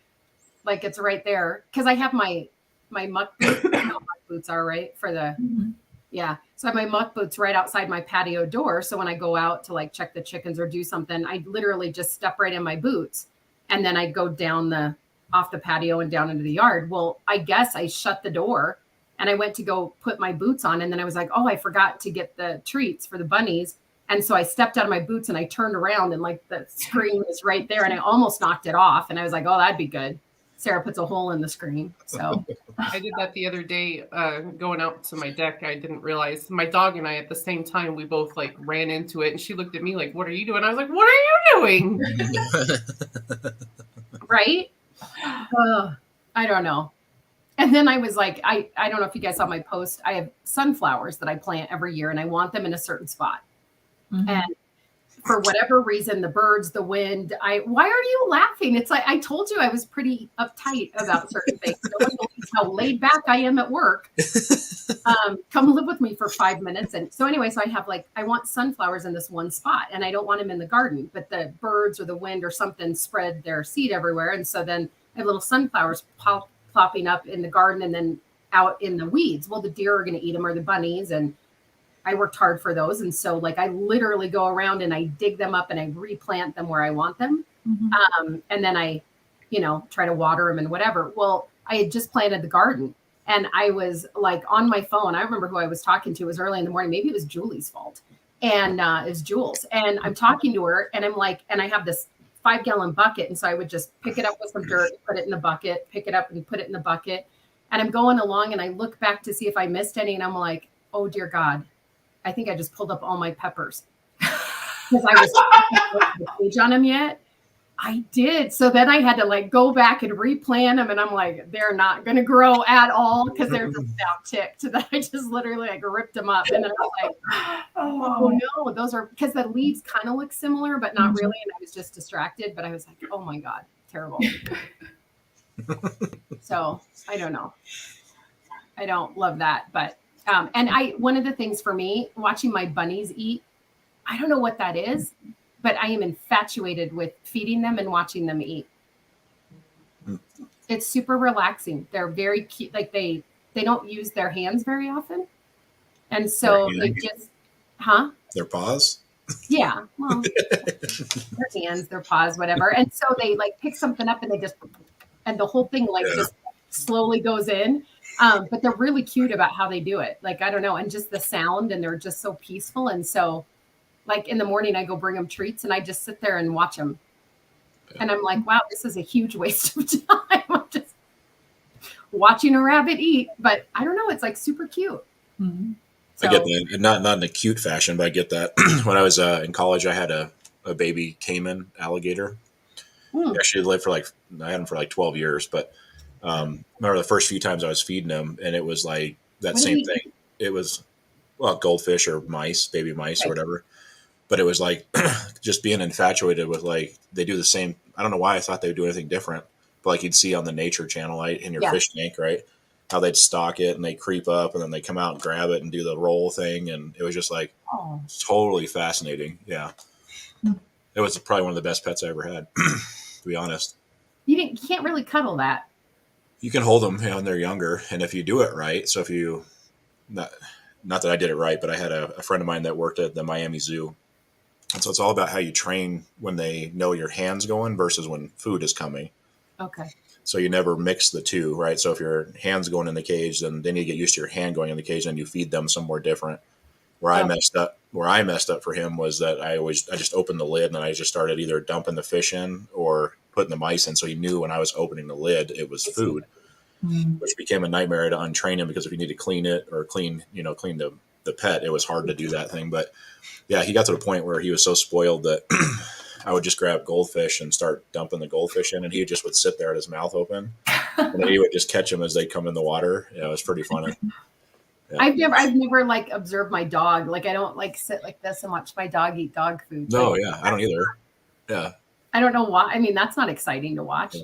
it's right there because I have my muck boots. You know what muck boots are, right? For the yeah. So I have my muck boots right outside my patio door. So when I go out to like check the chickens or do something, I literally just step right in my boots, and then I go down off the patio and down into the yard. Well, I guess I shut the door. And I went to go put my boots on, and then I was like, oh, I forgot to get the treats for the bunnies. And so I stepped out of my boots and I turned around, and like the screen was right there, and I almost knocked it off. And I was like, oh, that'd be good. Sarah puts a hole in the screen. So I did that the other day, going out to my deck. I didn't realize my dog and I at the same time, we both like ran into it, and she looked at me like, what are you doing? I was like, what are you doing? right. I don't know. And then I was like, I don't know if you guys saw my post. I have sunflowers that I plant every year, and I want them in a certain spot. Mhm. And for whatever reason, the birds, the wind, why are you laughing? It's like, I told you I was pretty uptight about certain things. No one believes how laid back I am at work. Come live with me for 5 minutes. And so anyway, so I want sunflowers in this one spot, and I don't want them in the garden, but the birds or the wind or something spread their seed everywhere. And so then I have little sunflowers plopping up in the garden and then out in the weeds. Well, the deer are going to eat them, or the bunnies. And I worked hard for those. And so like, I literally go around and I dig them up and I replant them where I want them. And then I, try to water them and whatever. Well, I had just planted the garden, and I was like on my phone. I remember who I was talking to. It was early in the morning. Maybe it was Julie's fault. And it was Jules. And I'm talking to her, and I'm like, and I have this 5-gallon bucket. And so I would just pick it up with some dirt, put it in the bucket, pick it up and put it in the bucket. And I'm going along, and I look back to see if I missed any. And I'm like, oh dear God, I think I just pulled up all my peppers because I was the page on them yet. I did. So then I had to like go back and replant them. And I'm like, they're not going to grow at all because they're just down ticked. So that I just literally like ripped them up. And then I was like, oh no, those are because the leaves kind of look similar, but not really. And I was just distracted. But I was like, oh my God, terrible. So I don't know. I don't love that. But and one of the things for me, watching my bunnies eat, I don't know what that is, but I am infatuated with feeding them and watching them eat. It's super relaxing. They're very cute. Like they don't use their hands very often. And so they just, Their paws? Yeah. Well, their hands, their paws, whatever. And so they like pick something up and and the whole thing like just slowly goes in. But they're really cute about how they do it. Like, I don't know. And just the sound, and they're just so peaceful. And so like in the morning, I go bring them treats, and I just sit there and watch them. And I'm like, wow, this is a huge waste of time. I'm just watching a rabbit eat. But I don't know. It's like super cute. Mm-hmm. So, I get that. Not in a cute fashion, but I get that. When I was in college, I had a baby caiman alligator. He actually lived I had him for like 12 years. But remember the first few times I was feeding him, and it was like that same thing. It was, goldfish or mice, baby mice or whatever. But it was like just being infatuated with like, they do the same. I don't know why I thought they would do anything different, but like you'd see on the Nature Channel, right, in your fish tank, right, how they'd stalk it and they creep up and then they come out and grab it and do the roll thing. And it was just like totally fascinating. Yeah. It was probably one of the best pets I ever had, to be honest. You can't really cuddle that. You can hold them when they're younger. And if you do it right. So if you, not that I did it right, but I had a friend of mine that worked at the Miami Zoo. And so it's all about how you train when they know your hand's going versus when food is coming. Okay. So you never mix the two, right? So if your hand's going in the cage, then you get used to your hand going in the cage, and you feed them somewhere different. Where I messed up for him was that I just opened the lid and I just started either dumping the fish in or putting the mice in. So he knew when I was opening the lid, it was food, which became a nightmare to untrain him, because if you need to clean it or clean the pet, it was hard to do that thing. But yeah, he got to the point where he was so spoiled that I would just grab goldfish and start dumping the goldfish in, and he just would sit there with his mouth open, and then he would just catch them as they come in the water. Yeah, it was pretty funny. Yeah. I've never like observed my dog. Like I don't like sit like this and watch my dog eat dog food. No, Like, yeah, I don't either. Yeah. I don't know why. I mean, that's not exciting to watch. Yeah.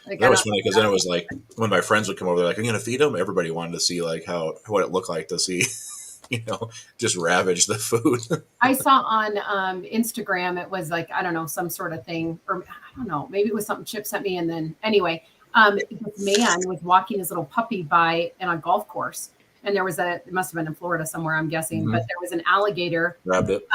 Like, That was funny, because then it was like when my friends would come over, they're like, "I'm gonna feed them." Everybody wanted to see like what it looked like to see, just ravage the food. I saw on Instagram, it was like, I don't know, some sort of thing, or I don't know, maybe it was something Chip sent me. And then anyway, this man was walking his little puppy by in a golf course. And there was it must have been in Florida somewhere, I'm guessing, but there was an alligator, Grabbed it.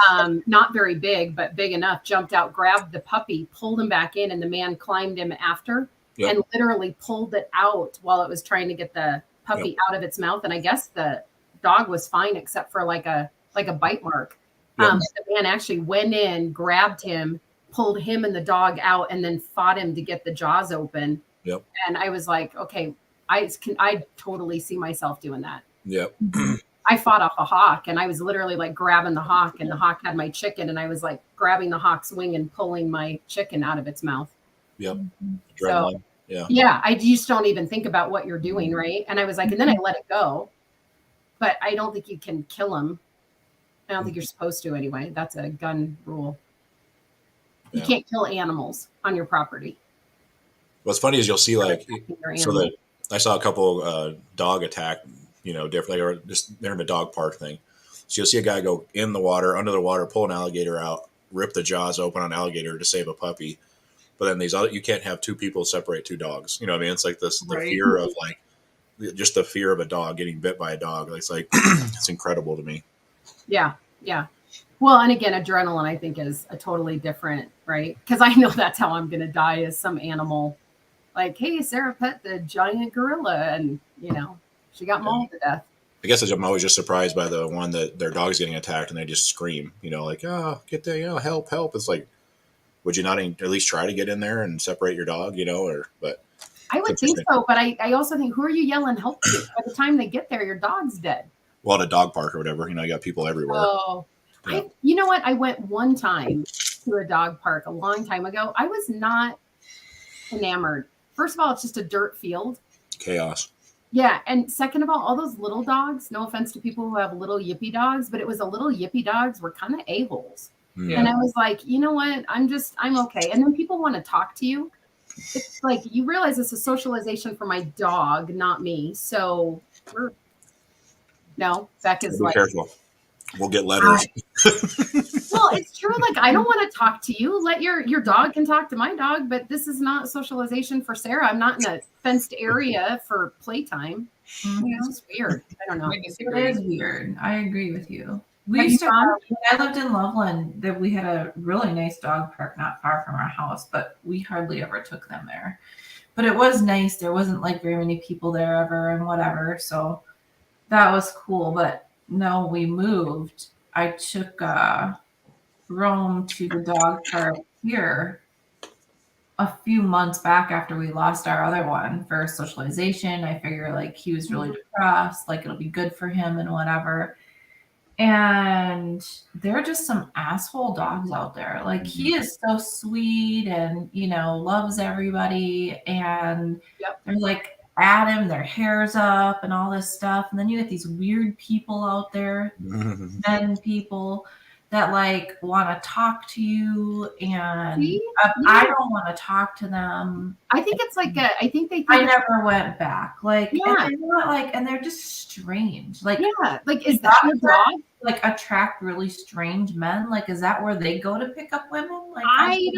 not very big, but big enough, jumped out, grabbed the puppy, pulled him back in, and the man climbed him after and literally pulled it out while it was trying to get the puppy out of its mouth. And I guess the dog was fine except for like a bite mark. The man actually went in, grabbed him, pulled him and the dog out, and then fought him to get the jaws open. Yep. And I was like, okay, I totally see myself doing that. Yep. I fought off a hawk, and I was literally like grabbing the hawk, and the hawk had my chicken, and I was like grabbing the hawk's wing and pulling my chicken out of its mouth. Yep. So, yeah. I just don't even think about what you're doing, right? And I was like, and then I let it go. But I don't think you can kill them. I don't think you're supposed to anyway. That's a gun rule. You can't kill animals on your property. What's funny is you'll see like, so that I saw a couple dog attack, different, or just they're in a dog park thing. So you'll see a guy go in the water, under the water, pull an alligator out, rip the jaws open on an alligator to save a puppy. But then you can't have two people separate two dogs. You know what I mean? It's like the fear of like, just the fear of a dog getting bit by a dog. It's like, it's incredible to me. Yeah. Yeah. Well, and again, adrenaline, I think, is a totally different, right? Because I know that's how I'm going to die, is some animal like, hey, Sarah pet the giant gorilla, and, she got mauled to death. I guess I'm always just surprised by the one that their dog's getting attacked and they just scream, like, oh, get there, help. It's like, would you not at least try to get in there and separate your dog, but I would think so, but I also think, who are you yelling help to? By the time they get there, your dog's dead. Well, at a dog park or whatever, you got people everywhere. Oh, yeah. You know what? I went one time to a dog park a long time ago. I was not enamored. First of all, it's just a dirt field. Chaos. Yeah, and second of all those little dogs, no offense to people who have little yippy dogs, but it was a little yippy dogs were kind of a-holes. Yeah. And I was like, you know what? I'm okay. And then people want to talk to you. It's like, you realize it's a socialization for my dog, not me. So Beck is like, careful. We'll get letters. Well, it's true. Like, I don't want to talk to you. Let your dog can talk to my dog, but this is not socialization for Sarah. I'm not in a fenced area for playtime. It's just weird. I don't know. It is weird. I agree with you. We used to when I lived in Loveland, that we had a really nice dog park not far from our house, but we hardly ever took them there. But it was nice. There wasn't like very many people there ever and whatever. So that was cool. But no, we moved. I took Rome to the dog park here a few months back after we lost our other one for socialization. I figure like he was really depressed, like it'll be good for him and whatever. And there are just some asshole dogs out there. Like, he is so sweet and, loves everybody. And they're like at him, their hair's up and all this stuff. And then you get these weird people out there, men people that like want to talk to you. And I don't want to talk to them. I think it's like I think they think I never went back. Like, and they're just strange. Like, like, is that your dog? Like, attract really strange men? Like, is that where they go to pick up women? Like, I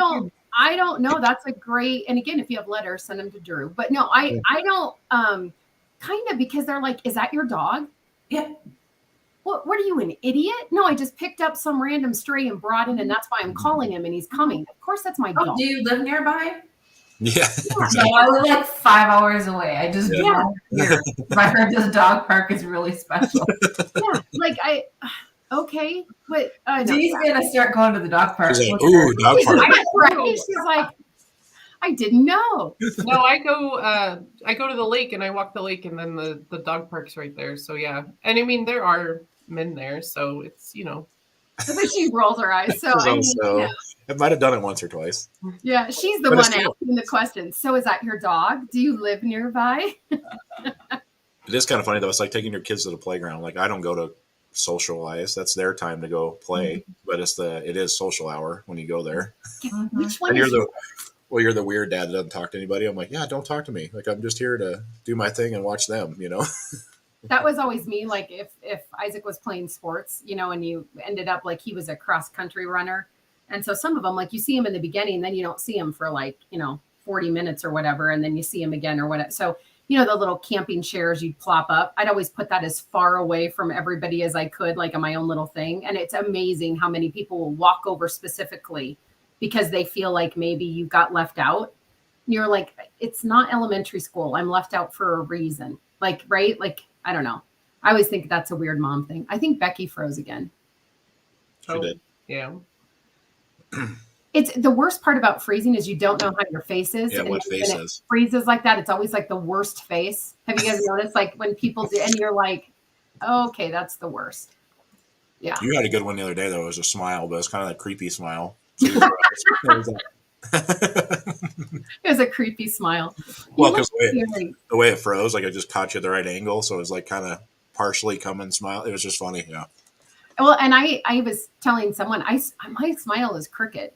don't know. That's a great, and again, if you have letters, send them to Drew. But no, I don't, kind of, because they're like, is that your dog? Yeah. What are you, an idiot? No, I just picked up some random stray and brought in, and that's why I'm calling him, and he's coming. Of course, that's my dog. Do you live nearby? Yeah. So I live like 5 hours away. I just Yeah. drove here. I heard this dog park is really special. Yeah, like okay, but no. Dee's gonna start going to the dog park. She's like, Look at her. ooh, dog She's park. like, right? She's like, I didn't know. No, I go to the lake and I walk the lake, and then the dog park's right there. So yeah, and I mean there are men there, so it's But she rolls her eyes. So I mean, So I might have done it once or twice. yeah, she's the But one it's still- asking the question. So is that your dog? Do you live nearby? It is kind of funny though. It's like taking your kids to the playground. Like I don't go to socialize. That's their time to go play. But it is social hour when you go there. Mhm. Which one And you're is you're the weird dad that doesn't talk to anybody. I'm like, yeah, don't talk to me. Like I'm just here to do my thing and watch them. that was always me. Like if Isaac was playing sports, and you ended up like he was a cross country runner. And so some of them, like you see him in the beginning, then you don't see him for like, 40 minutes or whatever. And then you see him again or whatever. So, the little camping chairs you'd plop up. I'd always put that as far away from everybody as I could, like on my own little thing. And it's amazing how many people will walk over specifically because they feel like maybe you got left out. You're like, it's not elementary school. I'm left out for a reason. Like, right? Like, I don't know. I always think that's a weird mom thing. I think Becky froze again. She did. Yeah. It's the worst part about freezing is you don't know how your face is. Yeah, and what when face it is. freezes like that, it's always like the worst face. Have you guys noticed? Like when people do, and you're like, oh, okay, that's the worst. Yeah. You had a good one the other day though. It was a smile, but it's kind of that creepy smile. It It was a creepy smile. Well, You because look scary. the way it froze, like it just caught you at the right angle, so it was like kind of partially coming smile. It was just funny. Yeah. Well, and I was telling someone, my smile is crooked.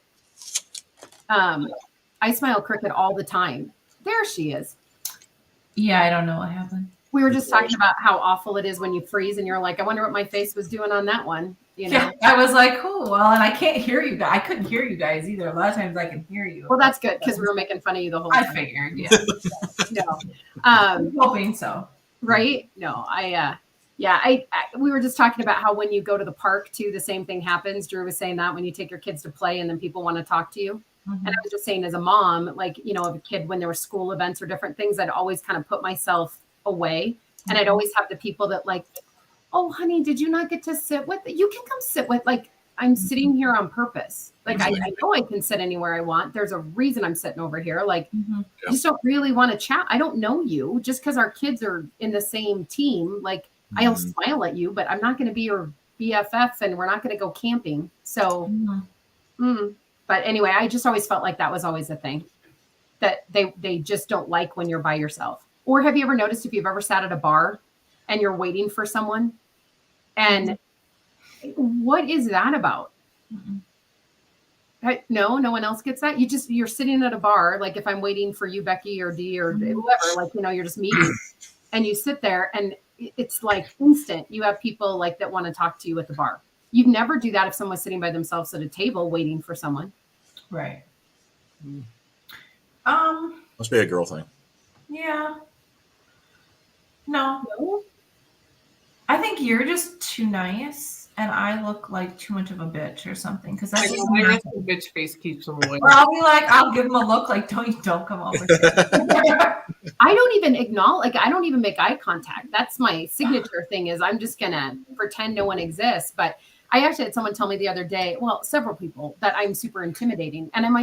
I smile crooked all the time. There she is. Yeah, I don't know what happened. We were just talking about how awful it is when you freeze and you're like, I wonder what my face was doing on that one. Yeah, I was like, oh, well, and I can't hear you guys. I couldn't hear you guys either. A lot of times I can hear you. Well, that's good because we were making fun of you the whole I time. figured, yeah. No. I'm hoping so. Right? No, we were just talking about how when you go to the park too, the same thing happens. Drew was saying that when you take your kids to play and then people want to talk to you. Mhm. And I was just saying as a mom, like, of a kid, when there were school events or different things, I'd always kind of put myself away. And I'd always have the people that like, oh, honey, did you not get to sit with? You can come sit with, like, I'm sitting here on purpose. Like, I know I can sit anywhere I want. There's a reason I'm sitting over here. Like, Mhm. I just don't really want to chat. I don't know you. Just because our kids are in the same team, like, I'll smile at you, but I'm not going to be your BFF and we're not going to go camping. So, Mhm. But anyway, I just always felt like that was always a thing that they just don't like when you're by yourself. Or have you ever noticed if you've ever sat at a bar and you're waiting for someone and what is that about? Mhm. No one else gets that. You're sitting at a bar. Like if I'm waiting for you, Becky or Dee or whoever, like, you're just meeting and you sit there and it's like instant. You have people like that want to talk to you at the bar. You'd never do that if someone's sitting by themselves at a table waiting for someone. Right. Must be a girl thing. Yeah. No. No? I think you're just too nice and I look like too much of a bitch or something. Because that's just My not- resting bitch face keeps them away. or I'll be like, I'll give them a look like, don't come over here. I don't even acknowledge, I don't even make eye contact. That's my signature thing is I'm just going to pretend no one exists. But I actually had someone tell me the other day, well, several people, that I'm super intimidating. And I'm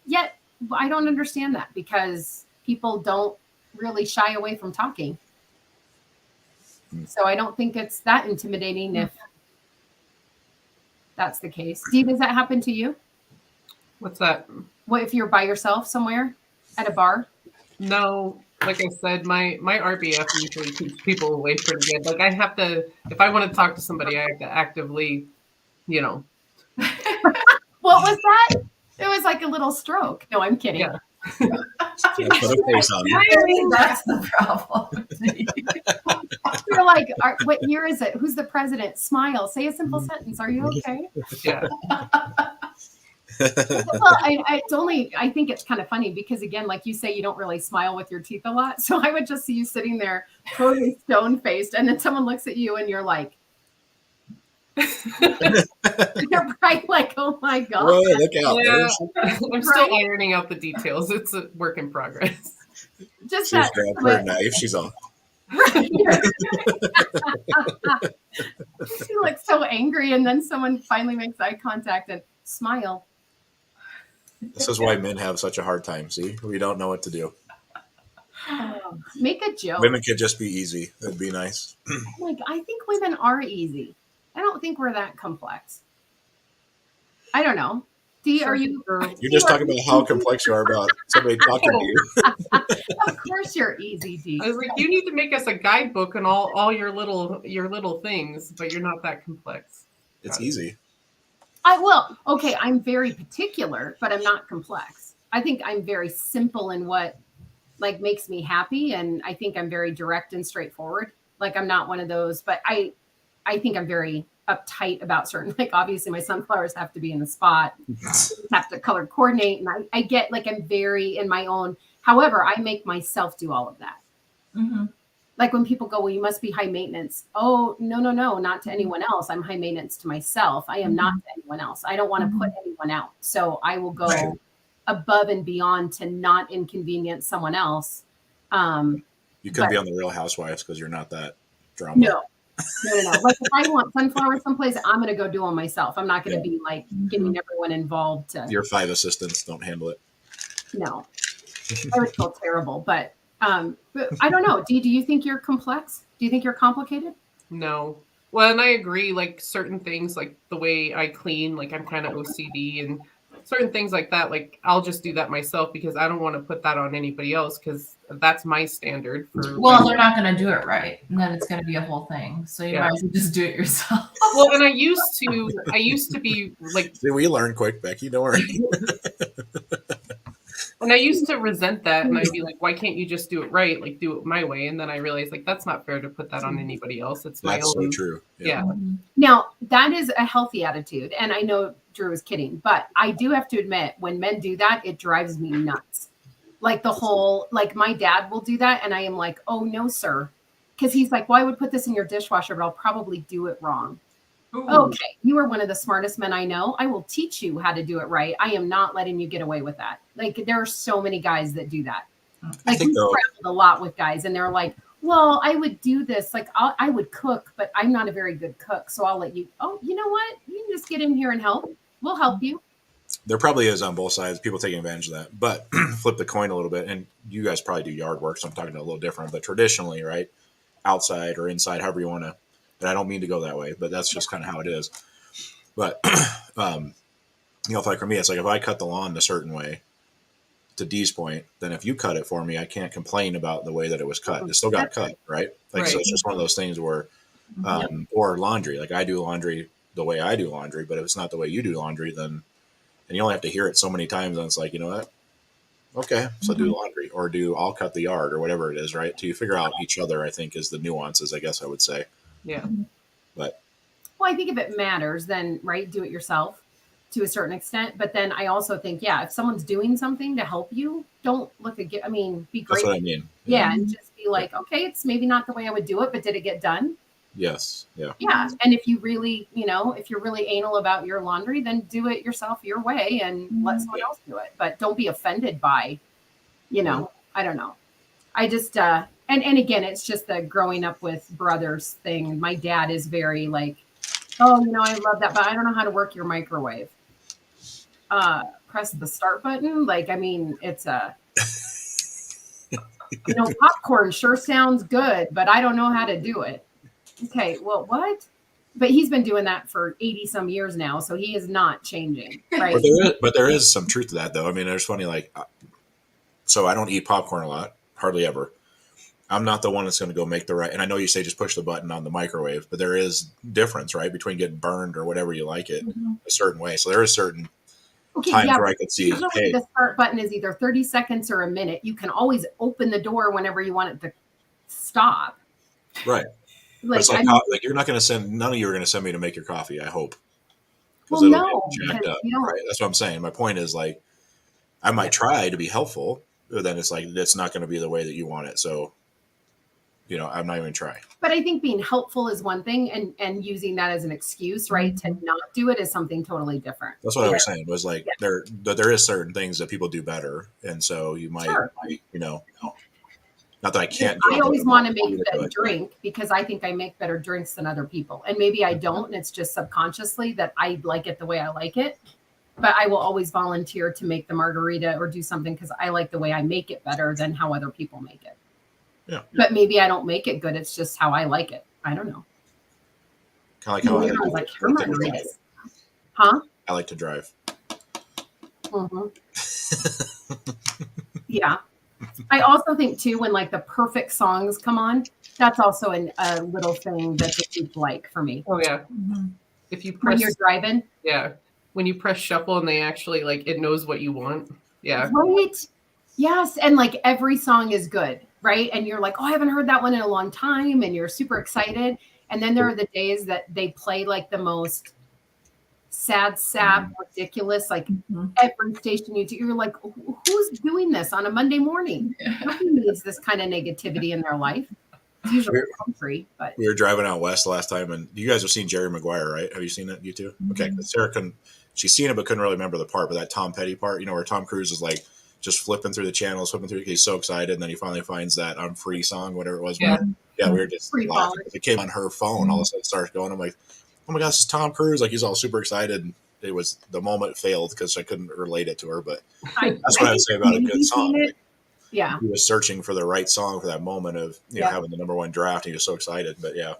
yet I don't understand that because people don't really shy away from talking. So I don't think it's that intimidating if that's the case. Dee, does that happen to you? What's that? What if you're by yourself somewhere at a bar? No, like I said, my RBF usually keeps people away pretty good. Like I have to, if I want to talk to somebody, I have to actively, What was that? It was like a little stroke. No, I'm kidding. Yeah. Yeah, put a face on it. I mean, that's the problem. You're like, what year is it? Who's the president? Smile. Say a simple sentence. Are you okay? yeah. Well, I think it's kind of funny because again, like you say, you don't really smile with your teeth a lot. So I would just see you sitting there totally stone faced and then someone looks at you and you're like, your right? Like, oh my god. Whoa, look out! Yeah, There's- I'm still ironing out the details. It's a work in progress. Just She's that. grabbed her knife. She's all. She looks so angry, and then someone finally makes eye contact and smile. This is why men have such a hard time. See, we don't know what to do. Make a joke. Women could just be easy. It'd be nice. Like, I think women are easy. I don't think we're that complex. I don't know. Are you? You're just talking about how complex you are about somebody talking to you. Of course, you're easy, D. I was like, you need to make us a guidebook and all your little things, but you're not that complex. It's easy. I will. Okay, I'm very particular, but I'm not complex. I think I'm very simple in what like makes me happy, and I think I'm very direct and straightforward. Like I'm not one of those, but I think I'm very uptight about certain, like obviously my sunflowers have to be in the spot, have to color coordinate, and I get like I'm very in my own. However, I make myself do all of that. Mm-hmm. Like when people go, well, you must be high maintenance. Oh, no, not to anyone else. I'm high maintenance to myself. I am not to anyone else. I don't want to put anyone out. So I will go above and beyond to not inconvenience someone else. You could be on the Real Housewives because you're not that drama. No. Like if I want sunflowers someplace, I'm going to go do them myself. I'm not going to be like getting everyone involved. Your 5 assistants don't handle it. No, I would feel terrible. But I don't know. Do you think you're complex? Do you think you're complicated? No. Well, and I agree, like certain things, like the way I clean, like I'm kind of OCD and certain things like that. Like I'll just do that myself because I don't want to put that on anybody else because that's my standard for. Well, they're not going to do it right, and then it's going to be a whole thing. So you Yeah. might as well just do it yourself. Well, and I used to be like, See, we learn quick, Becky. Don't worry. and I used to resent that, and I'd be like, why can't you just do it right? Like do it my way. And then I realized like that's not fair to put that on anybody else. It's my That's own. so true. Yeah. Now, that is a healthy attitude. And I know Drew is kidding, but I do have to admit, when men do that, it drives me nuts. Like the whole, like my dad will do that. And I am like, oh, no, sir. Because he's like, well, I would put this in your dishwasher, but I'll probably do it wrong. Ooh. Okay, you are one of the smartest men I know. I will teach you how to do it right. I am not letting you get away with that. Like there are so many guys that do that. Like we traveled a lot with guys, and they're like, "Well, I would do this. Like I would cook, but I'm not a very good cook, so I'll let you." Oh, you know what? You can just get in here and help. We'll help you. There probably is on both sides, people taking advantage of that. But flip the coin a little bit, and you guys probably do yard work, so I'm talking a little different. But traditionally, right, outside or inside, however you want to. And I don't mean to go that way, but that's just kind of how it is. But, like for me, it's like if I cut the lawn a certain way, to Dee's point, then if you cut it for me, I can't complain about the way that it was cut. It still got cut, right? Like, so it's just one of those things where, or laundry, like I do laundry the way I do laundry, but if it's not the way you do laundry, then you only have to hear it so many times. And it's like, you know what? Okay, so do laundry or I'll cut the yard or whatever it is, right? To figure out each other, I think is the nuances, I guess I would say. Yeah. But Well, I think if it matters, then right, do it yourself to a certain extent. But then I also think, yeah, if someone's doing something to help you, don't look at I mean, be great. that's what I mean. Yeah, and just be like, okay, it's maybe not the way I would do it, but did it get done? Yes. Yeah. Yeah. And if you really, if you're really anal about your laundry, then do it yourself your way and let someone else do it. But don't be offended by, I don't know. I just and again, it's just the growing up with brothers thing. My dad is very like, oh, I love that, but I don't know how to work your microwave. Press the start button. Like, I mean, it's popcorn sure sounds good, but I don't know how to do it. Okay, well, what? But he's been doing that for 80 some years now, so he is not changing, right? But there is some truth to that, though. I mean, it's funny, like, so I don't eat popcorn a lot, hardly ever. I'm not the one that's going to go make the right. And I know you say just push the button on the microwave, but there is difference, right, between getting burned or whatever you like it a certain way. So there is certain times where I could see, hey, the start button is either 30 seconds or a minute. You can always open the door whenever you want it to stop. Right. But it's like you're not going to send, none of you are going to send me to make your coffee, I hope. Well, no. Jacked up, right? That's what I'm saying. My point is, like, I might try to be helpful, but then it's like, it's not going to be the way that you want it. So I'm not even trying. But I think being helpful is one thing, and using that as an excuse, right, to not do it is something totally different. That's what I was saying was like there is certain things that people do better, and so you might, not that I can't. I always want to make the drink because I think I make better drinks than other people, and maybe I don't, and it's just subconsciously that I like it the way I like it. But I will always volunteer to make the margarita or do something because I like the way I make it better than how other people make it. Yeah. But maybe I don't make it good. It's just how I like it. I don't know. Kind of like how I like her margaritas. Huh? I like to drive. Mm-hmm. Yeah. I also think too, when like the perfect songs come on, that's also a little thing that the kids like for me. Oh yeah. Mhm. If you When press, you're driving. yeah, when you press shuffle and they actually like it knows what you want. Yeah. Right. Yes. And like every song is good. Right. And you're like, oh, I haven't heard that one in a long time. And you're super excited. And then there are the days that they play like the most sad, ridiculous, like every station you do, you're like, who's doing this on a Monday morning? Nobody needs this kind of negativity in their life. It's usually country, but We were driving out west last time, and you guys have seen Jerry Maguire, right? Have you seen it, you two? Okay, Sarah she's seen it but couldn't really remember the part, but that Tom Petty part, where Tom Cruise is like just flipping through the channels, he's so excited, and then he finally finds that "I'm Free" song, whatever it was. Yeah. We were just laughing. It came on her phone, all of a sudden starts going. I'm like, oh my gosh, it's Tom Cruise! Like he's all super excited. And it was the moment failed because I couldn't relate it to her, but that's what I would say about a good song. Like, yeah, he was searching for the right song for that moment of having the number one draft. And he was so excited, but yeah.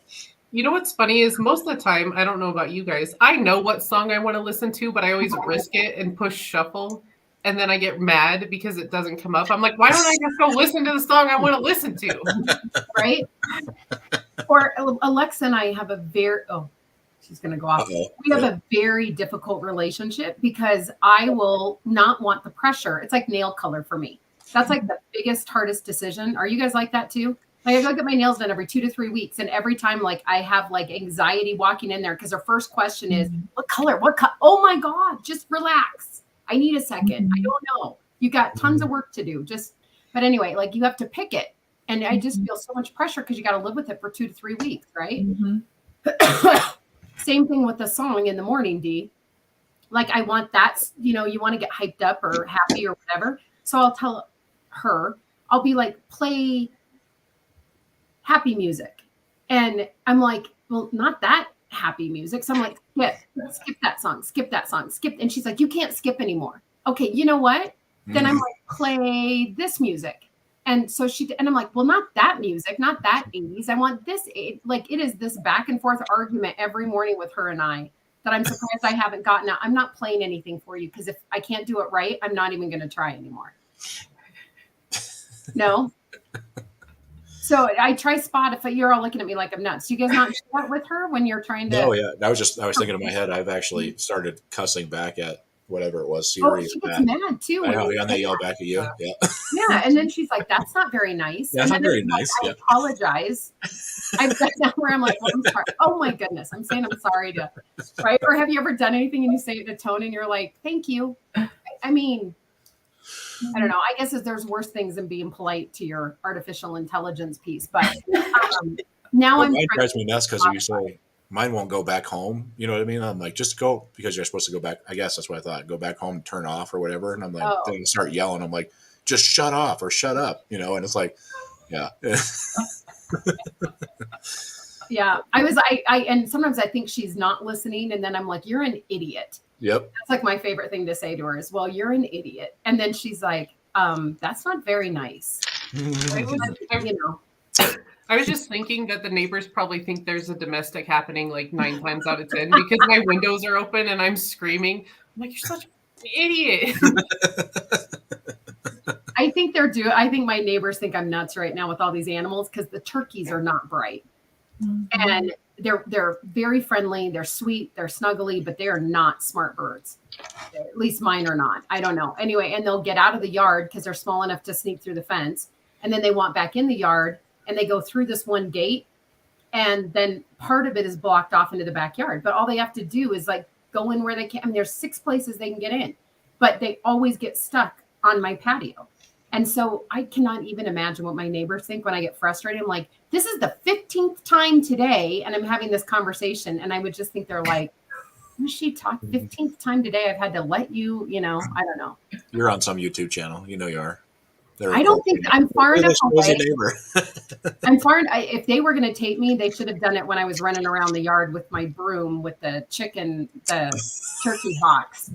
You know what's funny is most of the time, I don't know about you guys, I know what song I want to listen to, but I always risk it and push shuffle. And then I get mad because it doesn't come up. I'm like, why don't I just go listen to the song I want to listen to? Right? Or Alexa and I have she's going to go off. Uh-oh. We have a very difficult relationship because I will not want the pressure. It's like nail color for me. That's like the biggest, hardest decision. Are you guys like that too? Like I go get my nails done every 2 to 3 weeks. And every time like I have like anxiety walking in there because her first question is, what color? Oh my God, just relax. I need a second. I don't know. You got tons of work to do. But anyway, like you have to pick it. And I just feel so much pressure because you got to live with it for 2 to 3 weeks, right? Same thing with the song in the morning, Dee. Like I want that, you want to get hyped up or happy or whatever. So I'll tell her, I'll be like, play happy music. And I'm like, well, not that happy music. So I'm like, skip that song, skip. And she's like, you can't skip anymore. Okay, you know what? Then I'm like, play this music. And so and I'm like, well, not that music, not that 80s. I want this. Like it is this back and forth argument every morning with her and I that I'm surprised I haven't gotten out. I'm not playing anything for you because if I can't do it right, I'm not even going to try anymore. No. So I try Spotify. You're all looking at me like I'm nuts. You guys not do that with her when you're trying to? Oh yeah, I was thinking in my head. I've actually started cussing back at whatever it was. Oh, she gets mad too. I know, and they yell back at you. Yeah. Yeah, and then she's like, "That's not very nice." That's not very nice. I apologize. I've done that where I'm like, "I'm sorry." Oh my goodness, I'm saying I'm sorry to, right? Or have you ever done anything and you say it in a tone and you're like, "Thank you." I mean, I don't know. I guess there's worse things than being polite to your artificial intelligence piece. But now I'm. Mine drives me nuts because you say mine won't go back home. You know what I mean? I'm like, just go because you're supposed to go back. I guess that's what I thought. Go back home, turn off or whatever. And I'm like, then start yelling. I'm like, just shut off or shut up. And it's like, yeah. Yeah, and sometimes I think she's not listening, and then I'm like, "You're an idiot." Yep. That's like my favorite thing to say to her is, "Well, you're an idiot," and then she's like, "That's not very nice." I was just thinking that the neighbors probably think there's a domestic happening like 9 times out of 10 because my windows are open and I'm screaming. I'm like, "You're such an idiot." I think my neighbors think I'm nuts right now with all these animals because the turkeys are not bright. And they're very friendly, they're sweet, they're snuggly, but they are not smart birds. At least mine are not. I don't know. Anyway, and they'll get out of the yard because they're small enough to sneak through the fence. And then they want back in the yard and they go through this one gate. And then part of it is blocked off into the backyard. But all they have to do is like go in where they can. I mean, there's 6 places they can get in, but they always get stuck on my patio. And so I cannot even imagine what my neighbors think when I get frustrated. I'm like, this is the 15th time today, and I'm having this conversation, and I would just think they're like, was she talking 15th time today? I've had to let you, I don't know. You're on some YouTube channel. You know you are. I don't think I'm far enough away. Neighbor. If they were going to tape me, they should have done it when I was running around the yard with my broom with the turkey box.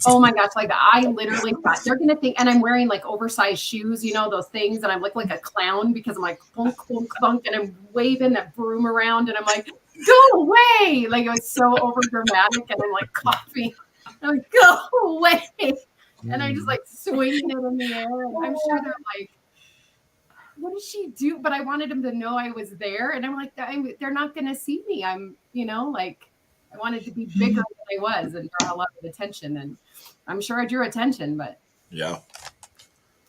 Oh my gosh. Like I literally thought they're going to think, and I'm wearing like oversized shoes, those things. And I look like a clown because I'm like, clunk, clunk, clunk, and I'm waving that broom around and I'm like, go away. Like it was so over dramatic and I'm like coughing. I'm like, go away. And I just like swinging it in the air. And I'm sure they're like, what does she do? But I wanted them to know I was there. And I'm like, they're not going to see me. I'm, like I wanted to be bigger than I was and draw a lot of attention. And I'm sure I drew attention, but yeah,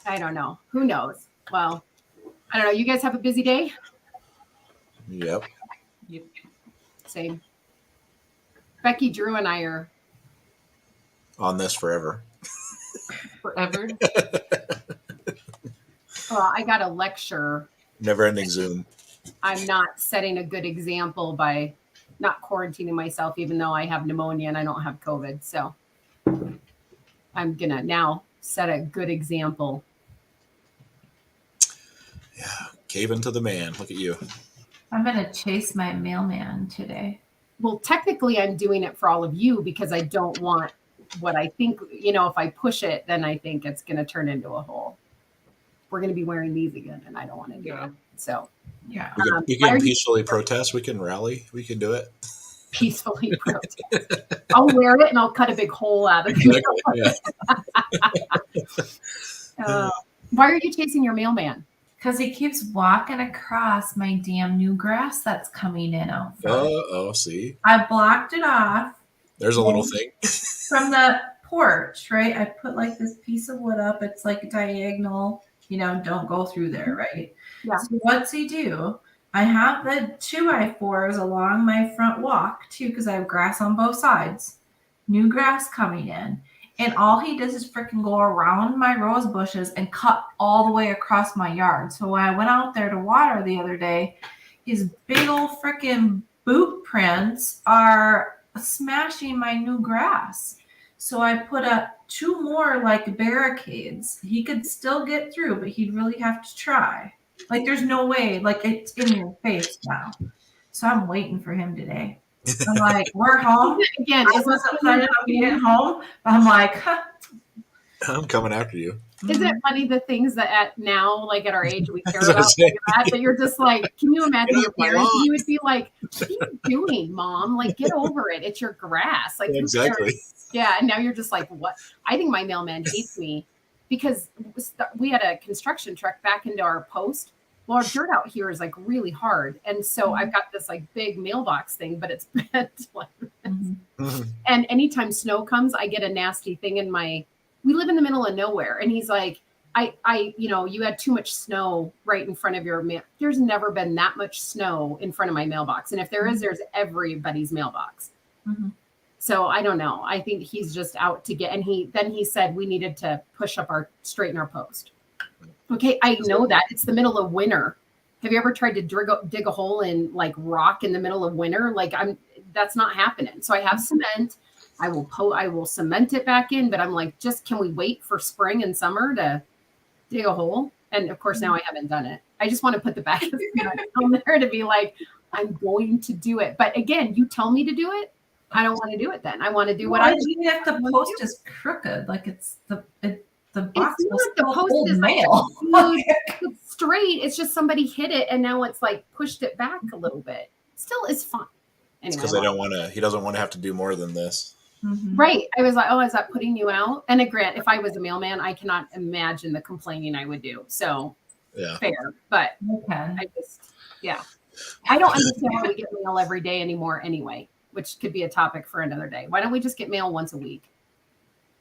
I don't know. Who knows? Well, I don't know. You guys have a busy day? Yep. Same. Becky, Drew, and I are on this forever. Forever. Well, I got a lecture. Never ending Zoom. I'm not setting a good example by not quarantining myself, even though I have pneumonia and I don't have COVID. So I'm going to now set a good example. Yeah. Cave into the man. Look at you. I'm going to chase my mailman today. Well, technically I'm doing it for all of you because I don't want what I think, if I push it, then I think it's going to turn into a hole. We're going to be wearing these again, and I don't want to do it. So, yeah. We can peacefully protest. We can rally. We can do it. Peacefully protest. I'll wear it, and I'll cut a big hole out of it. Yeah. Why are you chasing your mailman? Because he keeps walking across my damn new grass that's coming in out front. See? I blocked it off. There's a little thing. From the porch, right? I put like this piece of wood up. It's like diagonal, don't go through there, right? Yeah. So what's he do? I have the 2x4s along my front walk too, because I have grass on both sides. New grass coming in. And all he does is freaking go around my rose bushes and cut all the way across my yard. So when I went out there to water the other day, his big old freaking boot prints are smashing my new grass. So I put up 2 more like barricades. He could still get through, but he'd really have to try. Like there's no way, like it's in your face now. So I'm waiting for him today. I'm like, we're home. Again, I wasn't planning on being home, but I'm like, huh. I'm coming after you. Isn't it funny the things that at our age we care about that you're just like, can you imagine your parents? You would be like, what are you doing, Mom? Like, get over it. It's your grass. Like Exactly. Yeah. And now you're just like, what? I think my mailman hates me because we had a construction truck back into our post. Well, our dirt out here is like really hard. And so I've got this like big mailbox thing, but it's bent like this. And anytime snow comes, I get a nasty thing in we live in the middle of nowhere. And he's like, you had too much snow right in front of your mail. There's never been that much snow in front of my mailbox. And if there is, there's everybody's mailbox. Mm-hmm. So I don't know. I think he's just out to get, and he said we needed to straighten our post. Okay. I know that it's the middle of winter. Have you ever tried to dig a hole in like rock in the middle of winter? Like that's not happening. So I have cement. I will cement it back in, but I'm like, can we wait for spring and summer to dig a hole? And of course now I haven't done it. I just want to put the back of the cement on there to be like, I'm going to do it. But again, you tell me to do it. I don't want to do it then. I want to do what I do. Even if the post is crooked, like it's the box it's was not the post old is mail. Like it's straight. It's just somebody hit it and now it's like pushed it back a little bit. Still is fine. Anyway, because he doesn't want to have to do more than this. Mm-hmm. Right. I was like, oh, is that putting you out? And if I was a mailman, I cannot imagine the complaining I would do. So yeah, fair. But Okay. I don't understand why we get mail every day anymore anyway, which could be a topic for another day. Why don't we just get mail once a week?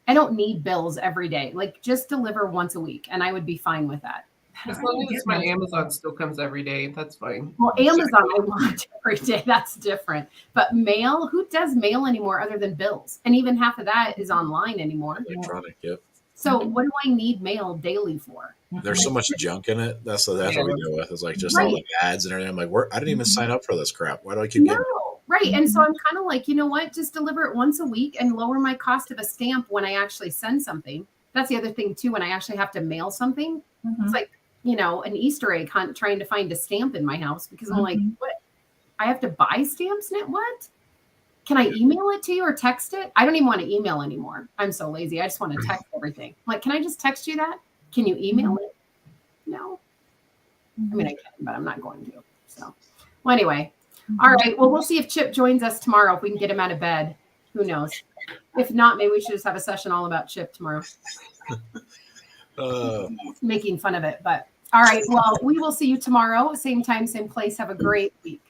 I don't need bills every day. Like just deliver once a week and I would be fine with that. As long as my Amazon still comes every day, that's fine. Well, Amazon I want every day. That's different. But mail, who does mail anymore other than bills? And even half of that is online anymore. Electronic, yep. So what do I need mail daily for? There's so much junk in it. That's what we deal with. It's like just Right. all the ads and everything. I'm like, I didn't even sign up for this crap. Why do I keep getting? No, right. And so I'm kind of like, you know what? Just deliver it once a week and lower my cost of a stamp when I actually send something. That's the other thing too. When I actually have to mail something, it's like, you know, an Easter egg hunt trying to find a stamp in my house because I'm like, what? I have to buy stamps now? What? Can I email it to you or text it? I don't even want to email anymore. I'm so lazy. I just want to text everything. Like, can I just text you that? Can you email it? No. I mean, I can, but I'm not going to. So, well, anyway. All right. Well, we'll see if Chip joins us tomorrow. If we can get him out of bed. Who knows? If not, maybe we should just have a session all about Chip tomorrow. Making fun of it. But all right. Well, we will see you tomorrow. Same time, same place. Have a great week.